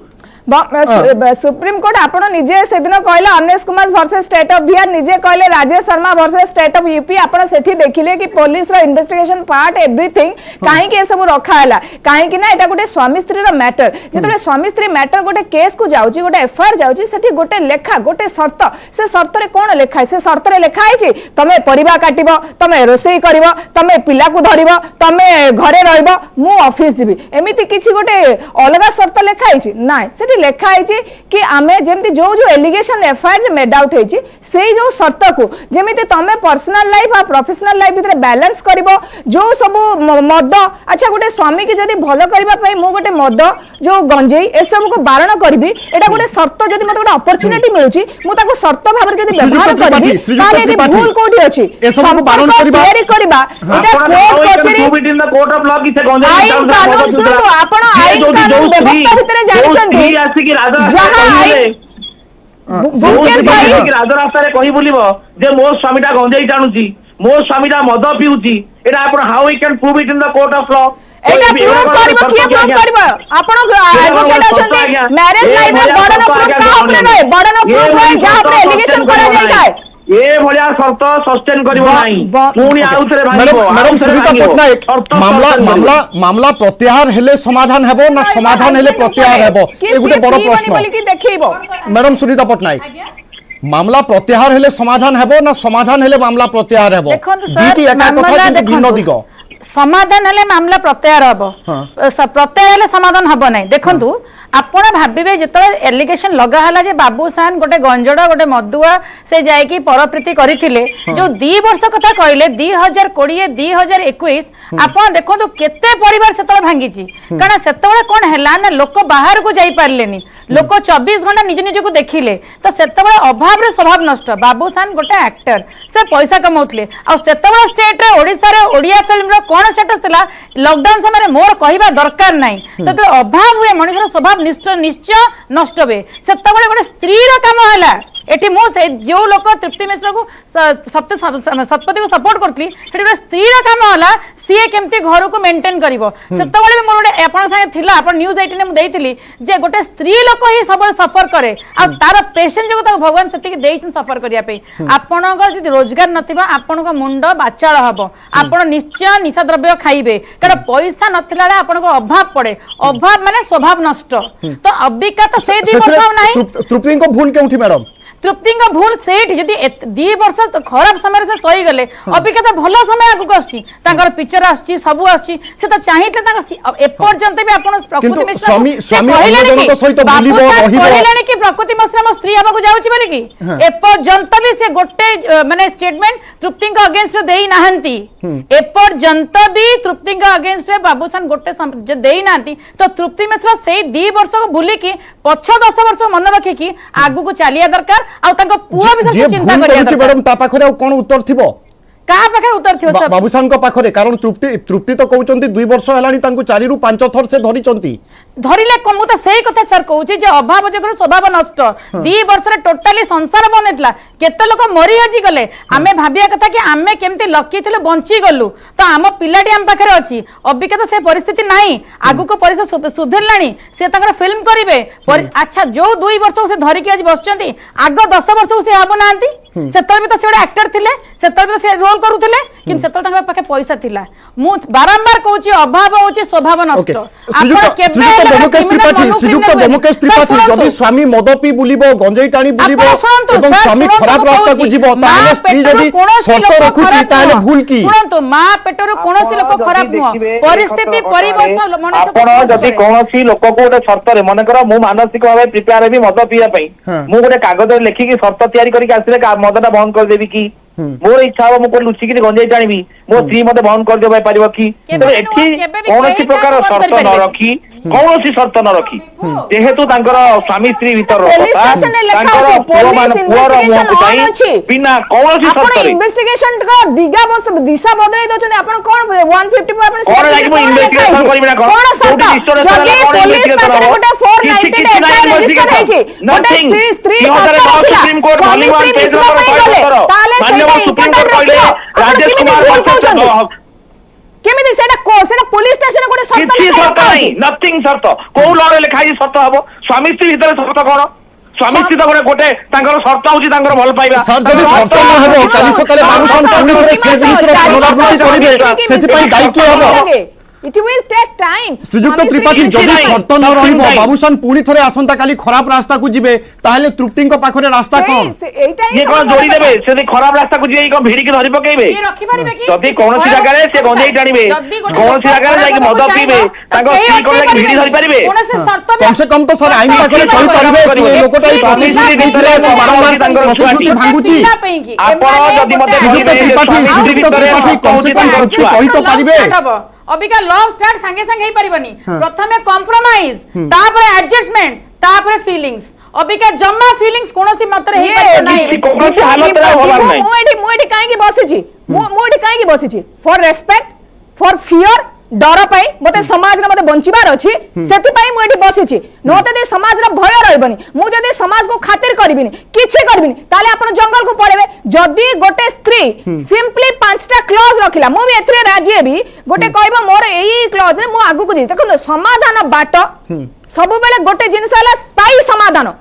सुप्रीम कोर्ट आपण निजे से दिन कहले Anesh Kumar versus state of Bihar निजे कहले Rajesh Sharma versus state of UP आपण सेठी देखिले कि पुलिस रो इन्वेस्टिगेशन पार्ट एवरीथिंग काहे के सब रखा हला काहे कि ना एटा गोटे स्वामी स्त्री रो मैटर जेतबे स्वामी स्त्री मैटर गोटे केस को जाउची गोटे एफआईआर जाउची सेठी गोटे लेखा गोटे शर्त से शर्त रे कोन लेखा है से शर्त रे लेखा है तमे परिबा काटिबो तमे रोसई करिवो तमे पिला को धरिबो तमे घरे रहइबो मु ऑफिस जीबी एमिति किछि गोटे अलगा शर्त लेखा है ना सेठी ସେଠି ଲେଖା ହେଇଛି କି ଆମେ ଯେମିତି ଯୋଉ ଯୋଉ ଏଲିଗେସନ ଏଫଆଇଆର ମେଡ୍ ଆଉଟ୍ ହେଇଛି ସେଇ ଯୋଉ ସର୍ତ୍ତକୁ ଯେମିତି ତମେ पर्सनल लाइफ और प्रोफेशनल लाइफ भितर बैलेंस करिवो जो सब मद अच्छा गोटे स्वामी की जदी भलो करबा पई मु गोटे मद जो गंजेई ए सब को बारण करबी एटा गोटे शर्त जदी मते गोटे अपॉर्चुनिटी मिलुची मु ताको शर्त भाबरे जदी व्यवहार करबी ताले एटी भूल कोठी अछि ए सब को बारण करबा एटा कोर्ट कचेरी कोर्ट ऑफ लॉ की से गंजे आईन कानून सुनो आपण आईन कानून व्यवस्था भितर जानिछन्ती आसी कि राजा जहां आईन राजरास्ता कही बुलिब जे मो स्वामीटा गंजेई टाणुची मो स्वामीटा मद पिउची एटा आपण how we can prove it in the court of law एटा प्रूव करबो किए प्रूव करबो आपण एडवोकेट अछंती मैरिज लाइफ में बड़न प्रूफ का अपने नै बड़न प्रूफ है जहां पर एलिगेशन करा जाय है ए भलिया शर्त सस्टेन करिवो नाही पुनी आउथरे भांगिबो मैडम सुनीता पटनायक मामला प्रत्याहार हेले समाधान हेबो ना समाधान हेले प्रत्याहार हेबो ए गुटे बड़ प्रश्न बोली कि देखैबो मैडम सुनीता पटनायक मामला प्रत्याहार हेले समाधान हेबो ना समाधान हेले मामला प्रत्याहार हेबो दीटी एका कथा कि भिन्न दिग समाधान हेले मामला प्रत्याहार हबो प्रत्याहार हेले समाधान हबो नै देखंतु आपण भाबिबे जेतले एलिगेशन लगा हला जे बाबूसान गोटे गंजड़ गोटे मदुआ से जाय कि परप्रीति करिथिले जो 2 वर्ष कथा कहले 2020 2021 आपण देखंतु केते परिवार सेतले भांगीची कारण सेतले कोन हैला ना लोक बाहर को जाई पारलेनी लोक 24 घंटा निज निज को देखिले तो सेतले अभाव रे स्वभाव नष्ट बाबूसान गोटे एक्टर से पैसा कमाउतले आ सेतले स्टेट रे ओडिसा रे ओडिया फिल्म रो कोन स्टेटस थिला लॉकडाउन समय मोर कहिबा दरकार नाही तो अभाव हुए मनुष्य स्वभाव निश्चय नष्ट हुए से गोटे स्त्री काम है एटी मु से जो लोक तृप्ति मिश्र को शतपथी को सपोर्ट करथली हेटी गोटे स्त्री काम होला सी केमती घर को मेंटेन करिवो सेतबेले मोर गोटे आपण संगे थिला आपण न्यूज 18 में देइथिली जे गोटे स्त्री लोक ही सब सफर करे आ तार पेशेंट जो ताको भगवान सेति देइछन सफर करिया पे आपणकर जदि रोजगार नथिबा आपणको मुंड बाचाळ हबो आपण निश्चय निशा द्रव्य खाइबे कारण पैसा नथिला रे आपणको अभाव पड़े अभाव माने स्वभाव नष्ट तो अबिका तो से 2 वर्ष नाही तृप्ति को भूल केउठी मैडम तृप्ति भूल सेठी जदि 2 वर्ष खराब समय से सही गले अभिज्ञता भल समय आगु आछि तांकर पिक्चर आछि सब आछि से तो चाहिते तांकर एपर्यंत भी आपण प्रकृति मिश्र स्वामी अन्य जन सहित बुलिबो रहिबो कहलेनी कि प्रकृति मिश्र म स्त्री हबा को जाउछि बोली कि एपर्यंत भी से गोटे माने स्टेटमेंट तृप्ति अगेंस्ट देई नाहंती एपर्यंत भी तृप्ति अगेंस्ट बाबूसान गोटे देई नाहंती तो तृप्ति मिश्र से 2 वर्ष को बुली कि पछ 10 वर्ष मन रखी कि आगु को चलिया दरकार आ तांको पुआ विषय चिंता करिया दरकार मैडम ता पाखरे कोन उत्तर थिबो का पाखरे उत्तर थिबो सब बाबूसान को पाखरे कारण तृप्ति तो कहउचंती 2 वर्ष हलानी तांको 4 रु 5 थर से धरिचंती धरिले कमु तो सही कथा सर कहउची जे अभाव जगर स्वभाव नष्ट 2 वर्ष रे टोटली संसार बनेतला केते लोक मरि हजी गले आमे भाबिया कथा कि आमे केमती लकी थिले बंची गलु तो आम पिलाटी आम पाखरे अछि अबिका तो से परिस्थिति नाही आगु को परिस्थिति सुधरलानी से तांकर फिल्म करिवे अच्छा जो 2 वर्ष से धरि के आज बसचंती आगो 10 वर्ष से हबो नांती सेतल भी तो से एक्टर थिले सेतल भी तो से रोल करूथिले किन सेतल तांका पाखे पैसा थिला मु बारंबार कहउची अभाव होची स्वभाव नष्ट आपण केबे डेमोक्रेसी त्रिपाठी जदि स्वामी मद पी बुलिबो गंजेई टाणी बुलिबो एवं स्वामी खराब रास्ता को जीवो ताले स्त्री जदि शर्त रखुची ताले भूल की सुनंतु मां पेटरो कोनोसी लोक खराब नुह परिस्थिति परिवर्तन मनुष्य आपण जदि कोनोसी लोक को गोटे शर्त रे मन कर मु मानसिक भाबे प्रिपेयर भी मद पिया पई मु गोटे कागज रे लेखि की शर्त तयारी करी आसीले मदटा बंद कर देबी कि मोर इच्छा हो मु लुचि कि गंजेई टाणीबी मो स्त्री मते बंद कर देबा पारिबो कि एठी कोनोसी प्रकार शर्त न रखी कौन शर्त न रखी जेहेतु स्वामी स्त्री भीतर बिना कौन शर्त इन्वेस्टिगेशन का दिशा बदलाई दउछन आपण कोन 150 आपण कोन लागिबो इन्वेस्टिगेशन करबी ना कोन शर्त पुलिस पाखरे गोटे 490 नथिंग स्त्री सुप्रीम कोर्ट भलिवान पेज नंबर 5 माननीय सुप्रीम कोर्ट कहले राजेश कुमार वर्सेस केमिति सेटा पुलिस स्टेशन गोटे शर्त नहीं नथिंग शर्त को लॉ रे लिखा है शर्त हबो स्वामी स्त्री भीतर शर्त कोन स्वामी स्त्री तो गोटे तांकर शर्त होची तांकर भल पाइबा सर जदि शर्त न हबो काली सकाले बाबूसान पुनी करे से जिनिस रो पुनरावृत्ति करिवे सेति पई दायी के हबो It will take time. श्रीजुक्त स्वामी त्रिपाठी स्त्री जदि विषय शर्त न रहिबो बाबूसान पुणी थरे आसंता काली खराब रास्ता को जिबे ताहले तृप्ति पाखरे रास्ता कौन एइटा ये कौन जोड़ी देबे से खराब रास्ता को जे भिड़ी के धरि पकेबे जदि कोनोसी जगह रे से गंजेई टाणीबे कोनोसी जगह रे जाके मद पीबे ताको स्त्री को लागे भिड़ी धरि परिबे कम से कम तो सर आईन पाखरे कहि परिबे कि लोकटा प्रतिश्रुति दैथिले बारंबार प्रतिश्रुति भांगुची आपण जदि मते श्रीजुक्त त्रिपाठी कम से कम तृप्ति कहि तो परिबे अबिका लव स्टार्ट संगे संगे ही परिबनी प्रथमे कॉम्प्रोमाइज तापर एडजस्टमेंट तापर फीलिंग्स अबिका जम्मा फीलिंग्स कोनोसी मात्रा हे परिबो नाही कोनोसी हालत रे होबार नाही मुएडी काहे की बसिची मुएडी काहे की बसिची फॉर रेस्पेक्ट फॉर फियर डर पाई मते समाज रे मते बंचिबार अछि सेति पाई मु एठी बसिछि नोते दे समाज रे भय रहबनी मु जदि समाज को खातिर करबिनी किछि करबिनी ताले आपण जंगल को पळेबे जदि गोटे स्त्री सिंपली पांचटा क्लॉज रखिला मु भी एथरे राजी हेबी गोटे कहबो मोर एई क्लॉज रे मु आगु को जे देखो समाधान बाट सब बेले गोटे जिंस हला स्थायी समाधान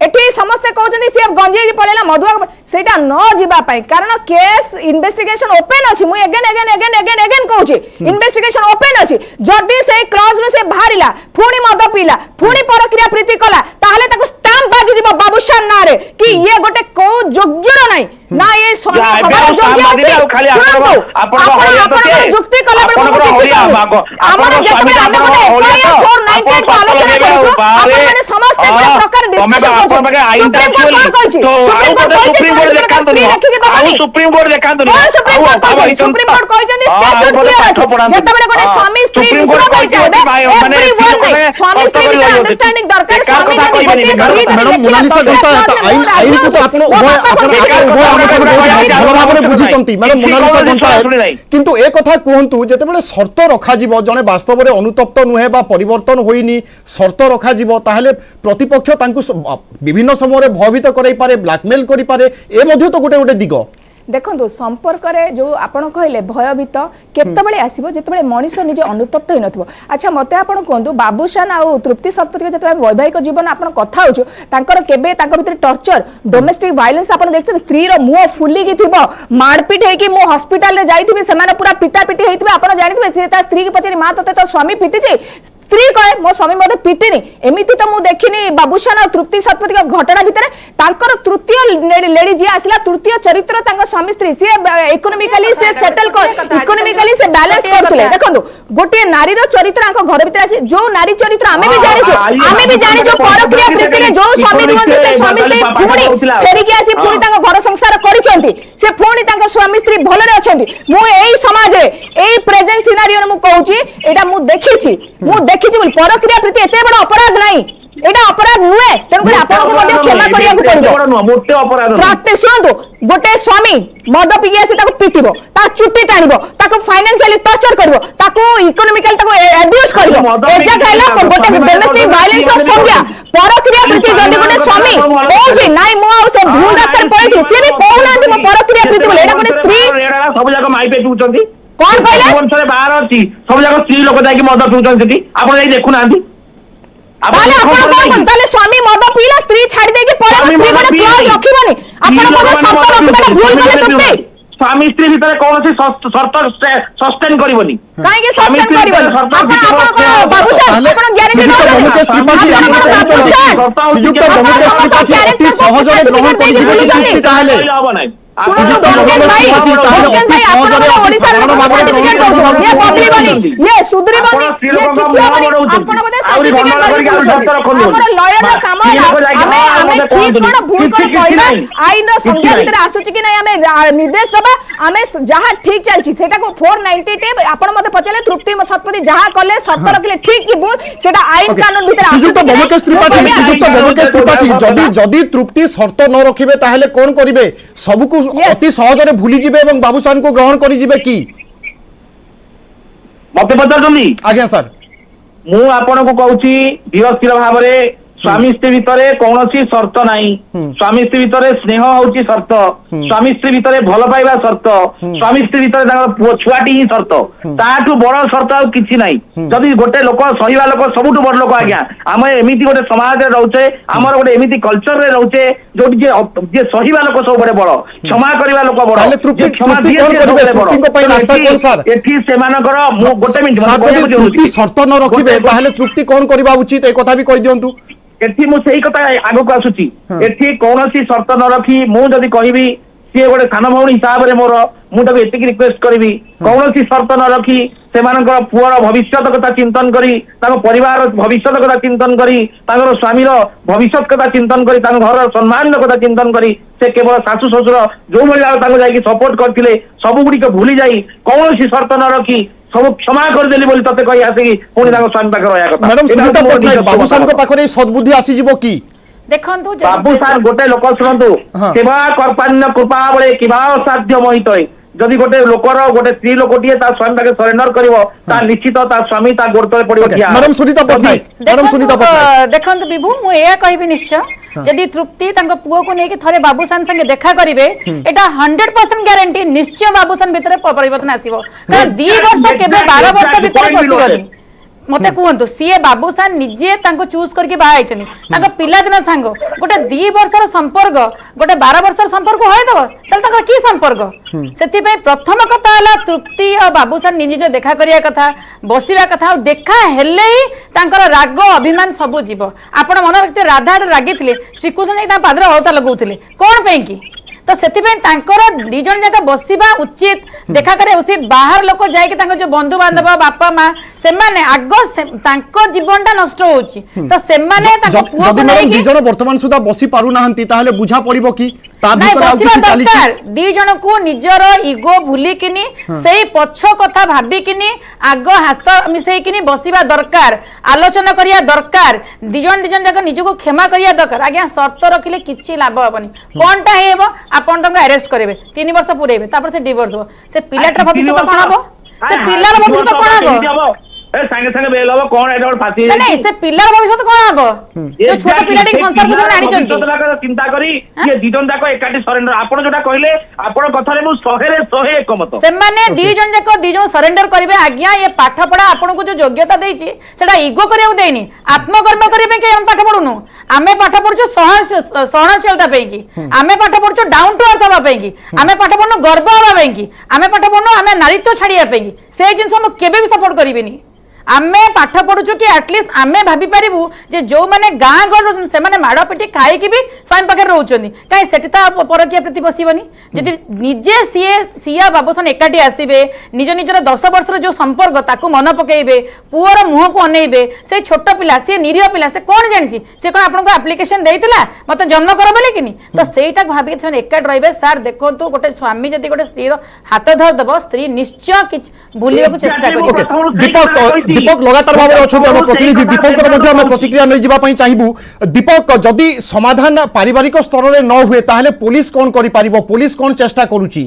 एठी समस्त कहउछनी से गंजेई पळेला मधुआ सेटा न जिबा पाई कारण केस इन्वेस्टिगेशन ओपन अछि मु अगेन कहउछि इन्वेस्टिगेशन ओपन अछि जदि से क्लॉज रो से बाहरिला फुणी मद पीला फुणी परक्रिया प्रीति कला ताहले ताको स्टैंप बाजी जिबो बाबूशान ना रे कि ये गोटे को योग्य नै ना ये स्वामी हमारा योग्य अछि खाली आपण जुक्ति कला बेले हमर जेते हम गोटे 498 को आलोचना करछु आपण माने समस्त प्रकार डिस्कशन आपण बगे आईन ता तो सुप्रीम कोर्ट देखांतनी सुप्रीम कोर्ट देखांतनी सुप्रीम कोर्ट कहजनी स्टैट्यूट क्लियर अछि जेते बेले गोटे स्वामी स्त्री विषय कहै माने स्वामी स्त्री अंडरस्टैंडिंग दरकार स्वामी मैडम मोनालिसा गंता आईन को तो आपण उभय भल भाव बुझी मैडम मोनालिसा गंता किंतु ए कथा कहतु जेतेबेले शर्त रखा जीवो जने वास्तव में अनुतप्त नुहे बा परिवर्तन होइनी शर्त रखा जीवो ताहले प्रतिपक्ष तांकु विभिन्न समय भयभीत कराई पारे ब्लैकमेल करि पारे ए मध्ये तो गोटे गोटे दिग देखो संपर्क जो आपण कहले भयभीत केतबेले आसीबो जेतबेले मनीष निजे अनुतप्त होई नथबो अच्छा मते आपण कहंतु बाबूशान आ तृप्ति शतपथी जेतबेले वैवाहिक जीवन आपण कथा होछु तांकर केबे तांकर भीतर टॉर्चर डोमेस्टिक वायलेंस आपण देखते स्त्री रो मुंह फुली की थिबो मारपीट हे कि मो हॉस्पिटल रे जाईथिबे सेमाने पूरा पिटा पिटी हेथिबे आपण जानिथिबे से ता स्त्री की पछरी मां तते तो स्वामी पिटी जे स्त्री कहे मो स्वामी मते पिटिनी एमिति तो मु देखिनी बाबूशान आ तृप्ति शतपथी का घटना भीतर तांकर तृतीय लेडी जे आसिला तृतीय चरित्र तांकर स्वामी स्त्री से इकोनॉमिकली से सेटल कर इकोनॉमिकली से बैलेंस करथले देखंतु गोटे नारी रो चरित्र आंको घर भीतर आसी जो नारी चरित्र हमें भी जानिछो परक्रिया प्रीति रे जो स्वामी रुहंती से स्वामी स्त्री फुणी फेरी के आसी फुणी तांको घर संसार करिसंती से फुणी तांको स्वामी स्त्री भलरे अछंती मु एई समाज रे एई प्रेजेंट सिनारियो मु कहूची एटा मु देखिछि बोल परक्रिया प्रीति एते बड़ अपराध नाही एटा अपराध नुए तेनु कर आपन को मध्ये क्षमा करिया को पड़िबो मोटे अपराध प्राक्टे सुनतो गोटे स्वामी मद पी आसी ताको पिटिबो ता चुट्टी टाणिबो ताको फाइनेंशियली टॉर्चर करबो ताको इकोनॉमिकली ताको अब्यूज करबो एजा कहला गोटे डोमेस्टिक वायलेंस को संज्ञा परक्रिया प्रीति जदी गोटे स्वामी कहूची नाही मो आ से भूल रास्ता पळैछि से भी कहउनांती मो परक्रिया प्रीति बोले एटा गोटे स्त्री सब जगह माई पे पिउचंती कोन कहले वंशरे बाहर अछि सब जगह स्त्री लोक जाई कि मद पिउचंती आपण जाई देखु नांती ताले आपण कोन ताले स्वामी मद पीला स्त्री छाडी दे कि पर स्त्री गोटे क्लॉज रखिबोनी आपण को शर्त रखिबा भूल कले तुते स्वामी स्त्री भीतर कौन शर्त सस्टेन करबनी काहे के सस्टेन करबनी आपण बाबूशान आपण ग्यारंटी बमुकेश त्रिपाठी आपण श्रीयुक्त बमुकेश त्रिपाठी अति सहजरे ग्रहण करि दिबे कि ताहले श्रीयुक्त बमुकेश त्रिपाठी ताहले अति सहजरे अति साधारण भाବରେ ग्रहण करि ये बदलिबनी ये सुधरिबनी ये किछि हबनी आपण बदे सर्टिफिकेट हमर लॉयर रा काम हमें ठीक कोन भूल कोन कहना आईन संज्ञा भीतर आसुची कि नै हमें निर्देश दबा हमें जहां ठीक चलछि सेटा को 490 आपण मते पचले तृप्ति शतपथी जहां कले शर्त रखले ठीक कि भूल सेटा आईन कानून भीतर श्रीयुक्त बमुकेश त्रिपाठी जदी जदी तृप्ति शर्त न रखिबे ताहले कोन करिवे सब को अति सहजरे भूली जिबे एवं बाबूशान को ग्रहण करि जिबे की मते पचारछंती आज्ञा सर मु आपण को कहूची धीरस्थिर भाव रे स्वामी स्त्री भितरे कौनसी शर्त नाही स्वामी स्त्री भितरे स्नेह होउची शर्त स्वामी स्त्री भितरे भल पाइबा शर्त स्वामी स्त्री भितरे तांकर छुआटी ही शर्त ताठू बड़ शर्त आ किछि नाही जदि गोटे लोक सहिबा लोक सबुठू बड़ लोक आज्ञा आम एमिति गोटे समाज रे रहउचे हमर गोटे एमिति कल्चर रे रहउचे जोटी जे सहिबा लोक सब बड़े बड़ क्षमा करबा लोक बड़ ताले तृप्ति क्षमा तृप्ति कोन करबे तृप्ति को पई रास्ता कोन सर एठी सेमानकर गोटे मिनिट तृप्ति शर्त न रखिबे ताले तृप्ति कोन करबा उचित ए कथा भी कहि दियंतु एठी मु सेही कथा आगो को आसुची एठी कौनसी शर्त न रखी मु जदि कहबी सी गोटे सान भौणी हिसाब रे मोर मु तक एतिकी रिक्वेस्ट करबी कौनसी शर्त न रखी सेमानकर पुअर भविष्यत कथा चिंतन करी ताको परिवार भविष्यत कथा चिंतन करी ताको स्वामीर भविष्यत कथा चिंतन करी ताको घर सम्मान कथा चिंतन करी से केवल सासु ससुर जो भली ताको जाई सपोर्ट करथिले सब गुडी को भूली जाई कौनसी शर्त न रखी सब क्षमा कर देली बोली तते कहि आसे पुणी ताको स्वामी पाखर रहया कथा मैडम सुनीता पटनायक बाबूसान को पाखरे सद्बुद्धि आसी जिवो की देखंतु बाबू सार गोटे लोक शुणु सेवा कर्पान्य कृपा बळे किबा साध्य मोहित जदि गोटे लोकर गोटे स्त्री लोकटिए ता स्वामी पाखे सरेंडर करिवो ता निश्चित ता स्वामी ता गोड़ तले पड़िवो ठिया मैडम सुनीता पटनायक मैडम सुनीता पटनायक देखंतु विभु मु एया कहबी निश्चय जदि तृप्ति तांको पुओ को नेकी थरे बाबूसान संगे देखा करिवे एटा 100% ग्यारंटी निश्चय बाबूसान भितरे परिवर्तन आसीबो कारण 2 वर्ष केबे 12 वर्ष भितरे पसिबोनी मते कहतु सीए बाबूसान निजे तांको चूज करके बाहा आइछनी तांको पिला दिन सांग गोटे 2 वर्षर संपर्क गोटे 12 वर्षर संपर्क होय दबो तल तांको की संपर्क सेति पय प्रथम कथा हला तृप्ति और बाबूसान निजे देखा करिया कथा बसिबा कथा और देखा हेले ही तांकर राग अभिमान सब जीव आपण मन रखते राधा रागी थिले श्रीकृष्ण नै ता पादरे हळता लगौथिले कोन पय की तो से दी जन जाक बसवा उचित देखा करे उचित बाहर लोक जाए जो बंधु बांधव बापा माँ से आग जीवन टा नष्ट होची तो से दी जन वर्तमान सुधा बसी पारु नाहंती ताहले बुझा पड़िबो कि दी जन को निजर इगो भूलिकिनी से पछ कथा भाबिकिनी आग हाथ मिसेकिनी बसिबा दरकार आलोचना करिया दरकार दी जन जाक निजको क्षमा करिया दरकार आज्ञा शर्त रखिले किछि लाभ हबनी कोनटा हेबो आपण तंग अरेस्ट करेबे 3 वर्ष पुरेबे तापर से डिवोर्स दो से पिलाटर भविष्य कोन हबो से पिलार भविष्य कोन हबो संगे संगे बेल हबो कोन एटा फासी नहीं से पिलार भविष्य कोन हबो जो छोट पिलाटी संसार को आनी चंती चिंता करी ये दिजन जाको एकाटी सरेंडर आपण जोटा कहले आपण कथा रे मु 100 रे 100 एकमत से माने दिजन जाको दिजन सरेंडर करिवे आज्ञा ये पाठ पढा आपण को जो योग्यता देछि सेटा ईगो करियो देनी आत्मकर्म करिवे के हम पाठ पढुनु आमे पाठ पढछु सहनशीलता पे की आमे पाठ पढछु डाउन टू अर्थ हबा पे की आमे पाठ पढनु गर्व हबा पे की आमे पाठ पढनु आमे नारीत्व छाड़िया पे की से जिंस हम केबे भी सपोर्ट करिवेनी आमे पाठ पढ़ुचु कि एटलिस्ट आमे भाभी पारिबु जे जो माने गाँ गल से माने माड़ पिटी खाई कि भी स्वामी पाखे रोचंदी काई सेठी ता परकिया प्रति बसिबनी जदि निजे सिया बाबूसान एकाठी आसीबे निज निजर 10 वर्षर जो संपर्क ताकू मन पकेइबे पुअर मुह को अनेइबे से छोट पिला से निरीह पिला से कोन जानिछि से कोन आपनको एप्लिकेशन देइतिला मते जन्म कर बोले किनी तो सेटा भाबी से एकाठ रहिबे सर देखंतु गोटे स्वामी जदि गोटे स्त्री हाथ धर दबो स्त्री निश्चय किछ भूलियो चेष्टा करिबो दीपक लगातार भाव में प्रतिनिधि दीपक प्रतिक्रिया नहीं जावाई चाहबू दीपक जदि समाधान पारिवारिक स्तर में न हुए ताहले पुलिस कौन करि पारिबो पुलिस कौन चेष्टा करूची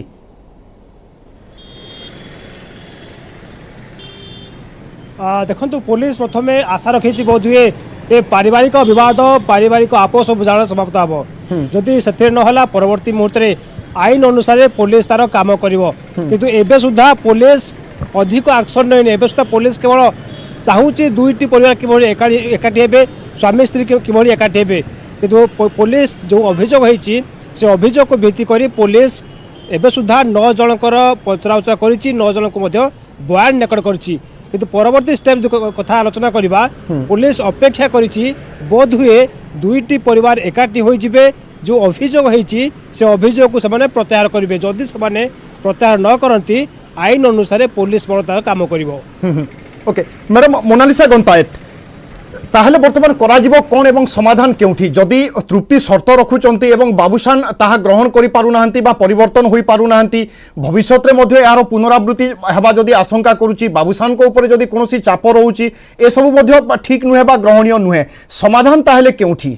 देखो पुलिस प्रथम आशा रखी बोध हुए ये पारिवारिक विवाद पारिवारिक आपोष बुझाण समाप्त हम जदि से नहला परवर्ती मुहूर्त में आईन अनुसार पुलिस तार काम करिवो किंतु एबे सुधा पुलिस अधिक एक्शन नहीं एबे सुधा पुलिस केवल चाहूची दुईटी परिवार किभଳି एकाठी हेबे स्वामी स्त्री किभଳି एकाठी हेबे किंतु पुलिस जो अभियोग होईची से अभियोग को भित्ति करी पुलिस एबे सुधा 9 जनकर पचराउचरा करिची 9 जन को मध्य बयान रेकर्ड करिची किंतु परवर्ती स्टेप जो कथा आलोचना करबा पुलिस अपेक्षा करिची बोध हुए दुईटी परिवार एकाठी होई जिबे जो अभियोग होईची से अभियोग को से प्रत्याहार करेंगे जदि से प्रत्याहार न करती आईन अनुसार पुलिस बल काम करिवो ओके मैडम मोनालिसा गंतायत ताहले वर्तमान कराजिबो कोन एवं समाधान केउठी जदि तृप्ति शर्त रखुचंती एवं बाबूसान ताहा ग्रहण करि पारु नाहंती बा परिवर्तन होई पारु नाहंती भविष्यत रे मध्ये यार पुनरावृत्ति हेबा जदि आशंका करूची बाबूसान को ऊपर जदि कोनोसी चाप रहउची ए सब मध्ये ठीक नुहे बा ग्रहणीय नुहे समाधान ताहले केउठी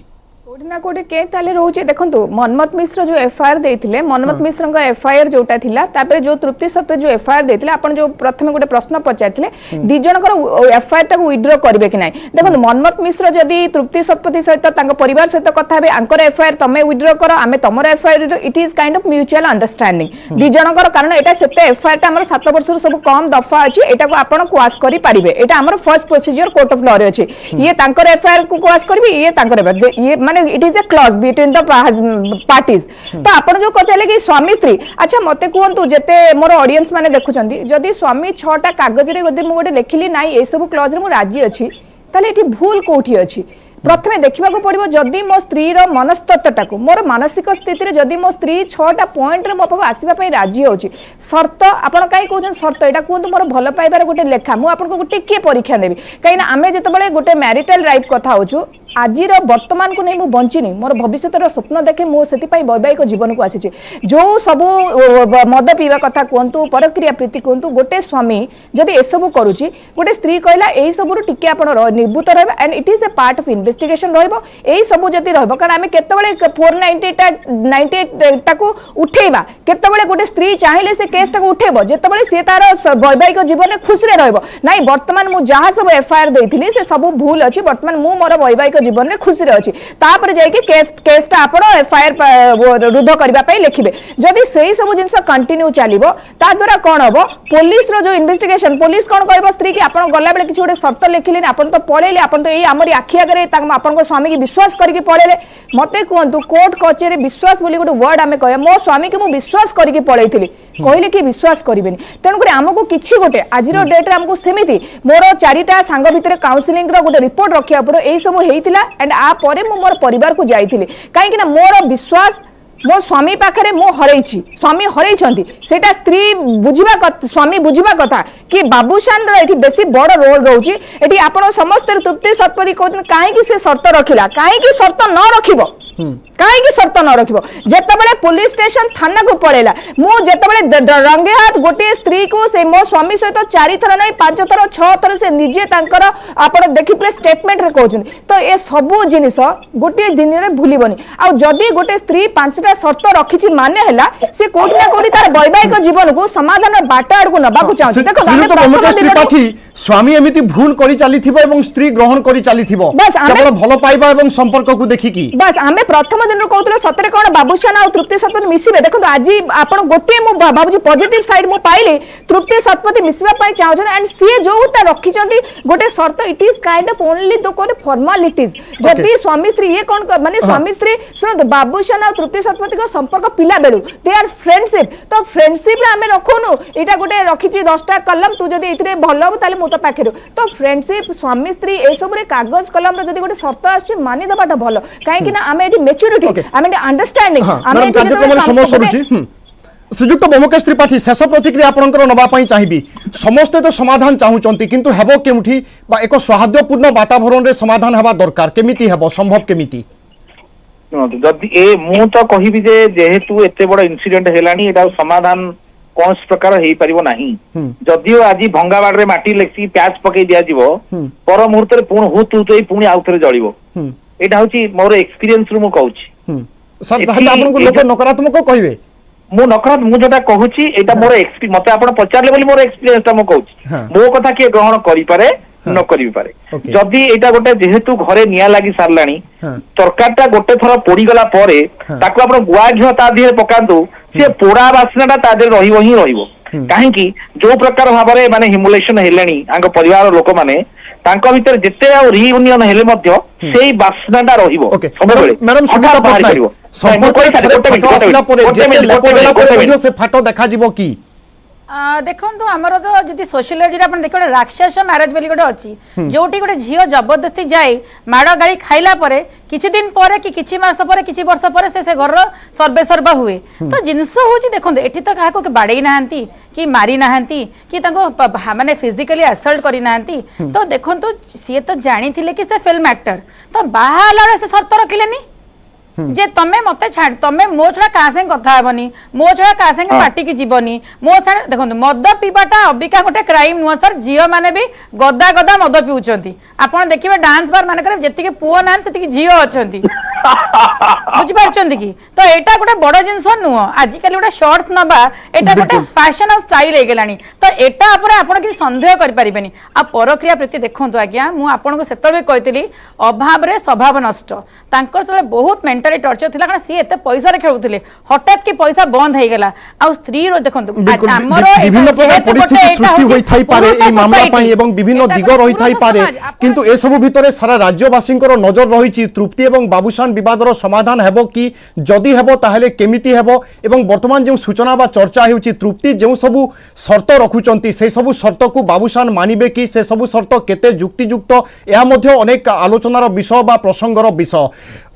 कोडी ना कोडी के ताले रोचे देखंतु मनमत मिश्र जो एफआईआर देथिले मनमत मिश्र का एफआईआर जोटा थिला तापर जो तृप्ति सत्य जो एफआईआर देथिले आपण जो प्रथमे गोटे प्रश्न पचारथिले दी जनकर एफआईआर टाको विथड्रॉ करबे कि नै देखंतु मनमत मिश्र जदी तृप्ति सत्पति सहित तांग परिवार सहित कथा हेबे आंकर एफआईआर तमे विथड्रॉ करो आमे तमर FIR it is kind of mutual understanding दी जनकर कारण एटा सेते एफआईआर टा हमर 7 वर्ष सब कम दफा अछि एटा को आपण क्वास करि पारिबे एटा हमर first procedure court of law रे अछि ये तांकर एफआईआर को क्वास करबे ये तांकर ये माने it is a clause between the parties तो आपण जो कहले कि स्वामी स्त्री अच्छा मते कहंतु जते मोर ऑडियंस माने देखुचंदी जदी स्वामी 6टा कागज रे गदे मु गोटे लेखिली नाही ए सब क्लॉज रे मु राजी अछि ताले एठी भूल कोठी अछि प्रथमे देखा पड़ो जदि मो स्त्री मनस्तत्वटा को मोर मानसिक स्थिति जदि मो स्त्री 6टा पॉइंट रे मो पाखु आसीबा राजी होची शर्त आपण काई कहउछन शर्त एटा कहंतु मोर भल पाइबार गोटे लेखा मु आपन को गोटे के परीक्षा देबी काईना आमे जतबेले गोटे मैरिटल राइट कथा होछु आजिर वर्तमान को नहीं मु बंचिनी मोर भविष्यतर स्वप्न देखे मु सेति पई वैवाहिक जीवन को आसी जो सब मद पीवा कथा कहंतु परक्रिया प्रीति कहंतु गोटे स्वामी जदि ए सब करूची गोटे स्त्री कहला एई सबरु टिके आपण निवृत्त रहबा and it is a part of investigation रहबो एई सब जदि रहबो कारण आमे केतबेले 498 टाको उठेबा केतबेले गोटे स्त्री चाहिले से केस टाको उठेबो जेतबेले से तार वैवाहिक जीवन में खुशी रे रहबो नाही वर्तमान मु जहा सब एफआईआर देथिली से सब भूल अछि वर्तमान मु मोर वैवाहिक जीवन में खुशी रे अछि तापर जाय कि केस ता आपण एफआईआर रुद्ध करबा पई लिखिबे जदि सेही सब जिंस कंटिन्यू चलिबो ता द्वारा कोन हबो पुलिस रो जो इन्वेस्टिगेशन पुलिस कोन कहबो स्त्री कि आपण गला बेले किछि गोटे शर्त लिखिले आपण तो पळेले आपण तो एई हमरी आखि आगरे आपण को स्वामी की विश्वास करके पळेले मते कहंतु कोर्ट कचेरी विश्वास बोली गोटे वर्ड आमे कहया मो स्वामी के मु विश्वास करके पळैथिली कहले कि विश्वास करिबेनी तेनु करे हमको किछि गोटे आजिरो डेट रे हमको सेमिति मोर 4टा सांग भितरे काउंसलिंग रो गोटे रिपोर्ट रखिया पड़ो एई सब हेइतिला एंड आ परे मु मोर परिवार को जाइथिली काहे कि ना मोर विश्वास मो स्वामी पाखरे मो हरैछि स्वामी हरैछंती सेटा स्त्री बुझिबा स्वामी बुझिबा कथा कि बाबूशान रो एठी बेसी बड़ रोल रहउछि एठी आपण समस्त तृप्ति सत्पति कहत काहे कि से शर्त रखिला काहे कि शर्त न रखिबो काहे कि शर्त न रखिबो जेतबेले पुलिस स्टेशन थाना को पड़ेला मु जेतबेले रंगे हाथ गोटे स्त्री को से मो स्वामी सहित 4 थर नै 5 थर 6 थर से निजे तांकर आपण देखि प्ले स्टेटमेंट रे कहउछन तो ए सबु जिनिस गोटे दिन रे भूलिबनी आ जदी गोटे स्त्री 5टा शर्त रखिछि माने हला से कोठी ना कोठी तार वैवाहिक जीवन को समाधान बाटा आड़ को नबा को चाहछि देखो स्वामी एमिति भूल करि चाली थिबो एवं स्त्री ग्रहण करि चाली थिबो केवल भलो पाइबा एवं संपर्क को देखि की बस आमे प्रथम दिन कहतले सतरे कोन बाबूशान आ तृप्ति सत्पति मिसिबे देखो आज आपण गोटे मु बाबूजी पॉजिटिव साइड मु पाइले तृप्ति सत्पति मिसिबा पई चाहछन एंड सी जोटा रखी चंदी गोटे शर्त it is kind of only दो कोन फॉर्मालिटीज जदी स्वामी स्त्री ये कोन माने स्वामी स्त्री सुनो बाबूशान आ तृप्ति सत्पति को संपर्क पिला बेलु दे आर फ्रेंडशिप तो फ्रेंडशिप रे आमे रखोनु एटा गोटे रखिची 10टा कलम तू जदी इतरे भलो ताले मु तो पाखेरु तो फ्रेंडशिप स्वामी स्त्री ए सब रे कागज कलम रे जदी गोटे शर्त आछी मानि दबाटा भलो काहे कि ना आमे मेच्योरिटी आमे अंडरस्टैंडिंग आमे कार्यक्रम समय सरुची श्रीजुक्त ब्रह्मकेश त्रिपाठी शेष प्रतिक्रिया आपनकर नबा पई चाहिबी समस्ते तो समाधान चाहुचंती किंतु हेबो केमुठी बा एको सौहार्दपूर्ण वातावरण रे समाधान हेबा दरकार केमिति हेबो संभव केमिति जदि ए मु तो कहिबी जे जेहेतु एते बड़ इंसिडेंट हेलानी एटा समाधान कौन प्रकार हेई परिबो नाही जदियो आज भंगाबाड़ रे माटी लेक्सी प्याज पकई दिया जीवो पर मुहूर्त रे पुण हु तू तो पुणी आउथरे जळिबो एटा होची मोर एक्सपीरियंस रु मु कहूची सर ताहले आपन को लोक नकारात्मक कहिबे मु नकारात्मक मु जटा कहूची एटा मोर एक्सपीरियंस मते आपण पचारले बोली मोर एक्सपीरियंस ता मु कहूची मो कथा के ग्रहण करि पारे न करि पारे जदी एटा गोटे जेहेतु घरे निया लागि सारलाणी तरकारीटा गोटे थर पोड़ी गला परे ताको आपण गुआ घियो ता दिहे पकांतु से पोड़ा बासनाटा ता दे रहिबो ही रहिबो काहे कि जो प्रकार भाबरे माने हिमुलेशन हेलेनी आंग परिवार लोक माने तांको भीतर जेते आ रियूनियन हेले मध्य सेही बासनाटा रहिबो सबेले मैडम सुनिता पटनायक से फाटो देखा जीवो की देखो आमर तो जी सोशियोलोजी देख राक्षस मैरेज बोली गोटे अच्छी जोटी गोटे झील जबरदस्ती जाए माड़ गाड़ी खाइला परे किछि दिन परे कि किछि मास परे किछि वर्ष परे से घर सर्वे सर्वा हुए तो जिनस होची देखो एठी तो क्या बाड़े ना कि मारी ना कि माने फिजिकली असल्ट करी ना तो देखो सी तो जानी कि से फिल्म एक्टर तो बाहर से शर्त रखिले जे तमे मते छाड़ तमे मो छड़ा का संग कथा हेबनी मो छड़ा का संग पार्टी की जीवनी मो छड़ा देखो मद पीबाटा अबिका गोटे क्राइम नुह सर झील माने भी गदा गदा मद पिउछंती आपण देखिबे डांस बार माने करे जति के पुओ नान सेति के झील अछंती बुझी पारछन कि तो एटा गोटे बड़ जिंस नुह आजिकल गोटे शॉर्ट्स नबा एटा गोटे फैशन और स्टाइल हो गलानी तो एटा पर आपण कि संदेह करि परिबेनी आ परक्रिया प्रति देखंतु आज्ञा मु आपण को सेतबे कहतली अभाव रे स्वभाव नष्ट तांकर सले बहुत मेंटली टॉर्चर थिला कारण सी एते पैसा रे खेलुथिले हठात कि पैसा बंद हे गेला आ स्त्री रो देखंतु बिल्कुल, हमर विभिन्न प्रकार परिस्थिति सृष्टि होई थाई पारे ए मामला पई एवं विभिन्न दिग रही थाई पारे किंतु ए सब भितरे सारा राज्यवासींकर नजर रही तृप्ति एवं बाबूशान विवादर समाधान हेबो कि जदि हेबो ताहेले केमिति हेबो एवं वर्तमान जो सूचना बा चर्चा हेउची तृप्ति जो सब शर्त रखुचंती से सब शर्त को बाबूशान मानिबे कि से सब शर्त केते युक्तियुक्त या मध्ये अनेक आलोचनार विषय बा प्रसंगर विषय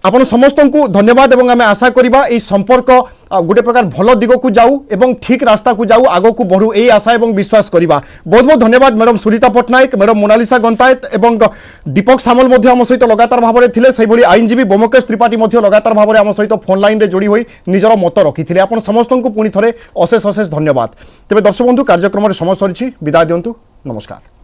आपण समस्त को धन्यवाद एवं आमे आशा करिबा ए संपर्क गोटे प्रकार भल दिग को जाऊ एवं ठीक रास्ता को जाऊ आगो को बढ़ू ए आशा एवं विश्वास करिबा बहुत बहुत धन्यवाद मैडम सुनीता पट्टनायक मैडम मोनालिसा गंतायत एवं दीपक सामल मध्ये आम सहित लगातार भाव में थिले सेहि भली आईनजीवी बोमकेश त्रिपाठी मध्ये लगातार भाव में आम सहित फोन लाइन रे जोड़ी होई निजर मत रखिथिले आपण समस्त को पुनी थरे अशेष अशेष धन्यवाद तेबे दर्शक बंधु कार्यक्रम रे समय सरिछि विदाय दियंतु नमस्कार।